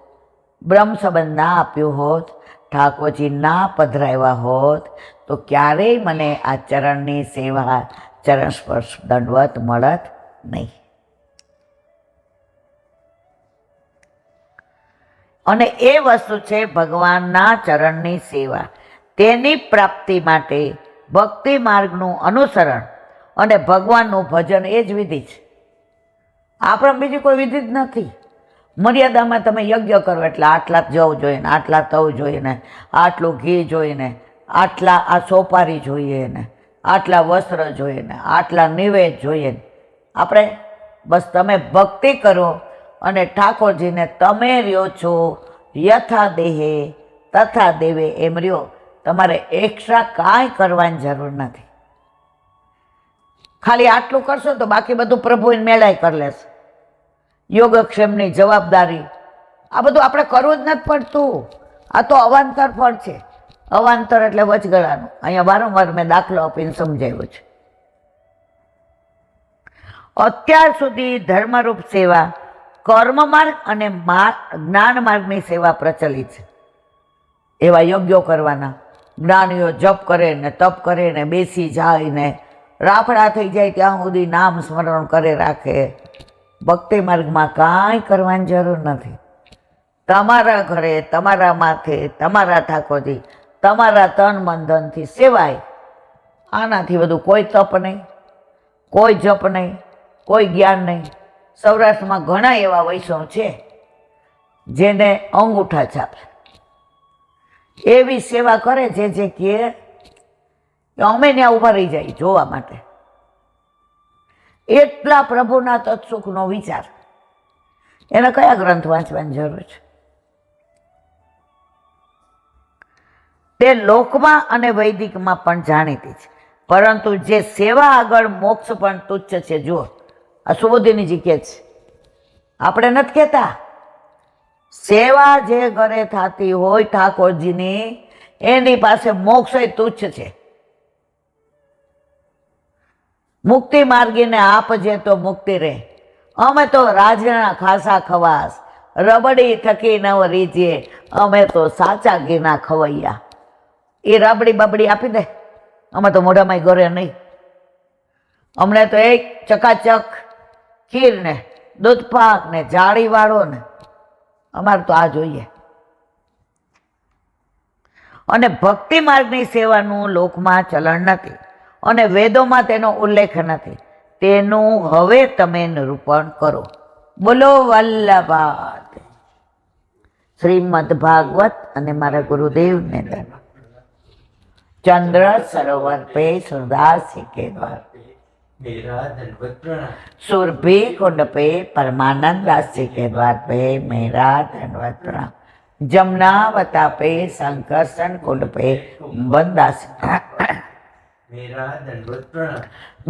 બ્રહ્મ સંબંધ ના આપ્યો હોત, ઠાકોરજી ના પધરાવ્યા હોત તો ક્યારેય મને આ ચરણની સેવા, ચરણ સ્પર્શ દંડવત મળત નહીં. અને એ વસ્તુ છે ભગવાનના ચરણની સેવા. તેની પ્રાપ્તિ માટે ભક્તિ માર્ગનું અનુસરણ અને ભગવાનનું ભજન એ જ વિધિ છે. આપણે બીજી કોઈ વિધિ જ નથી. મર્યાદામાં તમે યજ્ઞ કરો એટલે આટલા જવ જોઈએ ને, આટલા તવ જોઈએ ને, આટલું ઘી જોઈએ ને, આટલા આ સોપારી જોઈએ ને, આટલા વસ્ત્ર જોઈએ ને, આટલા નિવેદ જોઈએ ને. આપણે બસ તમે ભક્તિ કરો અને ઠાકોરજીને તમે રહ્યો છો યથા દેહે તથા દેવે એમ રહ્યો. તમારે એક્સ્ટ્રા કાંઈ કરવાની જરૂર નથી. ખાલી આટલું કરશો તો બાકી બધું પ્રભુને મેળાઈ કરી લેશે. યોગક્ષેમની જવાબદારી આ બધું આપણે કરવું જ નથી પડતું. આ તો અવાંતર ફળ છે. અવાંતર એટલે વચગળાનું. અહીંયા વારંવાર મેં દાખલો આપીને સમજાવ્યો છે. અત્યાર સુધી ધર્મરૂપ સેવા, કર્મ માર્ગ અને જ્ઞાન માર્ગની સેવા પ્રચલિત છે. એવા યજ્ઞો કરવાના, જ્ઞાનીઓ જપ કરે ને તપ કરે ને બેસી જાય ને રાફડા થઈ જાય ત્યાં સુધી નામ સ્મરણ કરે રાખે. ભક્તિ માર્ગમાં કાંઈ કરવાની જરૂર નથી. તમારા ઘરે, તમારા માથે, તમારા ઠાકોરજી, તમારા તન મન ધનથી સેવાય. આનાથી બધું કોઈ તપ નહીં, કોઈ જપ નહીં, કોઈ જ્ઞાન નહીં. સૌરાષ્ટ્રમાં ઘણા એવા વૈષ્ણવ છે જેને અંગૂઠા છાપ એવી સેવા કરે છે જે કહે અમે ત્યાં ઊભા રહી જાય જોવા માટે. એટલા પ્રભુના તત્સુખનો વિચાર. એને કયા ગ્રંથ વાંચવાની જરૂર છે? તે લોકમાં અને વૈદિકમાં પણ જાણીતી છે, પરંતુ જે સેવા આગળ મોક્ષ પણ તુચ્છ છે. જુઓ, આ સુબોધિનીજી કહે છે, આપણે નથી કહેતા. સેવા જે ઘરે થતી હોય ઠાકોરજીની, એની પાસે મોક્ષ તુચ્છ છે. મુક્તિ માર્ગીને આપજે તો મુક્તિ રહે. અમે તો રાજના ખાસા ખવાસ, રબડી થકી નવ રીજીએ, અમે તો સાચા ઘીના ખવૈયા. એ રબડી બબડી આપી દે, અમે તો મોઢામાં ગોરે નહીં. અમને તો એક ચકાચક ખીર ને દૂધ પાક ને જાળી વાળો ને, અમારે તો આ જોઈએ. અને ભક્તિ માર્ગની સેવાનું લોકમાં ચલણ નથી અને વેદોમાં તેનો ઉલ્લેખ નથી. તેનું હવે તમે નિરૂપણ કરો. બોલો વલ્લભાદ. શ્રીમદ ભાગવત અને મારા ગુરુદેવને ધન્યવાદ. चंद्र सरोवर पे सुरदास के द्वार, मेरा दंडवत प्रणाम. सुरभि कुंड पे परमानंद दास जी के द्वार पे मेरा दंडवत प्रणाम. जमुनावता पे संकर्षण कुंड पे बंदास मेरा दंडवत प्रणाम.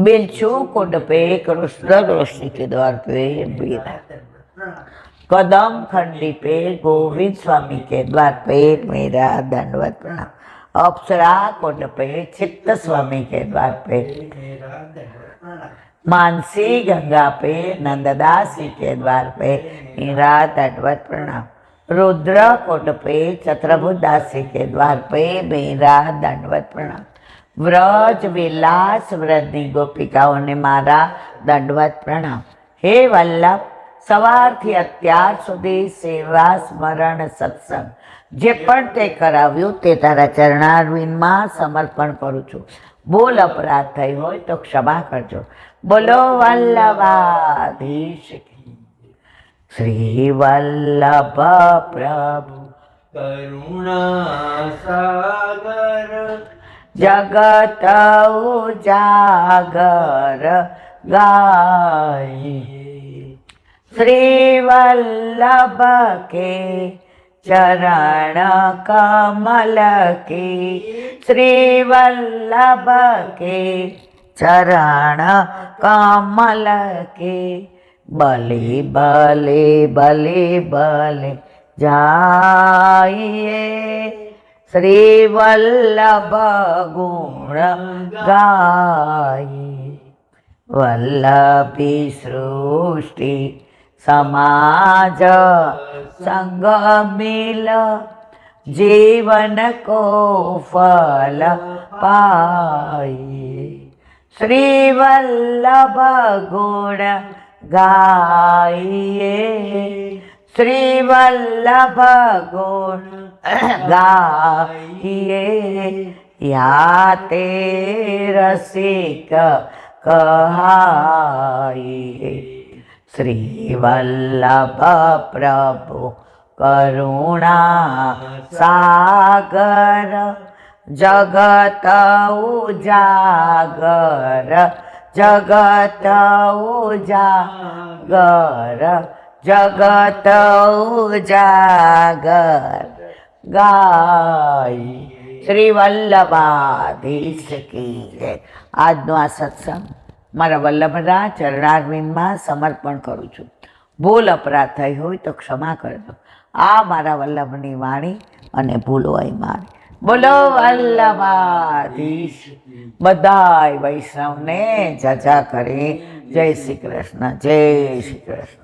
बिलचू कुंड पे कृष्ण दोषी के द्वार पे बीरा. दंडवत प्रणाम. कदम खंडी पे गोविंद स्वामी के द्वार पे मेरा दंडवत प्रणाम. अप्सरा कुंड पे चित्त स्वामी के द्वार पे मेरा दंडवत प्रणाम. मानसी गंगा पे नंददास जी के द्वार पे मेरा दंडवत प्रणाम. रुद्र कुंड पे छत्रभुदास जी के द्वार पे मेरा दंडवत प्रणाम. व्रज विलास व्रजनी गोपिकाओं ने मारा दंडवत प्रणाम. हे वल्लभ, સવારથી અત્યાર સુધી સેવા સ્મરણ સત્સંગ જે પણ તે કરાવ્યું તે તારા ચરણારવિંદમાં સમર્પણ કરું છું. બોલ અપરાધ થઈ હોય તો ક્ષમા કરજો. બોલો વલ્લભાધીશ કી. શ્રી વલ્લભ પ્રભુ કરુણા સાગર જગત ઉજાગર ગાય. શ્રી વલ્લભ કે ચરણ કમલ કે. શ્રી વલ્લભ કે ચરણ કમલ કે. બલે બલે બલે બલે જાઈએ. શ્રી વલ્લભ ગુણ ગાઈએ. વલ્લભી સૃષ્ટિ समाज संग मिल जीवन को फल पाए. श्री वल्लभ गुण गाइए. श्री वल्लभ गुण गाइए. या ते रसिक कहाइए. श्री वल्लभ प्रभु करुणा सागर जगत उजागर. जगत उजागर जगत उजागर गाय. શ્રી વલ્લભાધીશ કી જય. આજનો આ સત્સંગ મારા વલ્લભના ચરણારવિંદમાં સમર્પણ કરું છું. ભૂલ અપરાધ થઈ હોય તો ક્ષમા કરજો. આ મારા વલ્લભની વાણી અને ભૂલ હોય મારી. બોલો વલ્લભાધીશ. બધાય વૈષ્ણવને જજા કરે. જય શ્રી કૃષ્ણ. જય શ્રી કૃષ્ણ.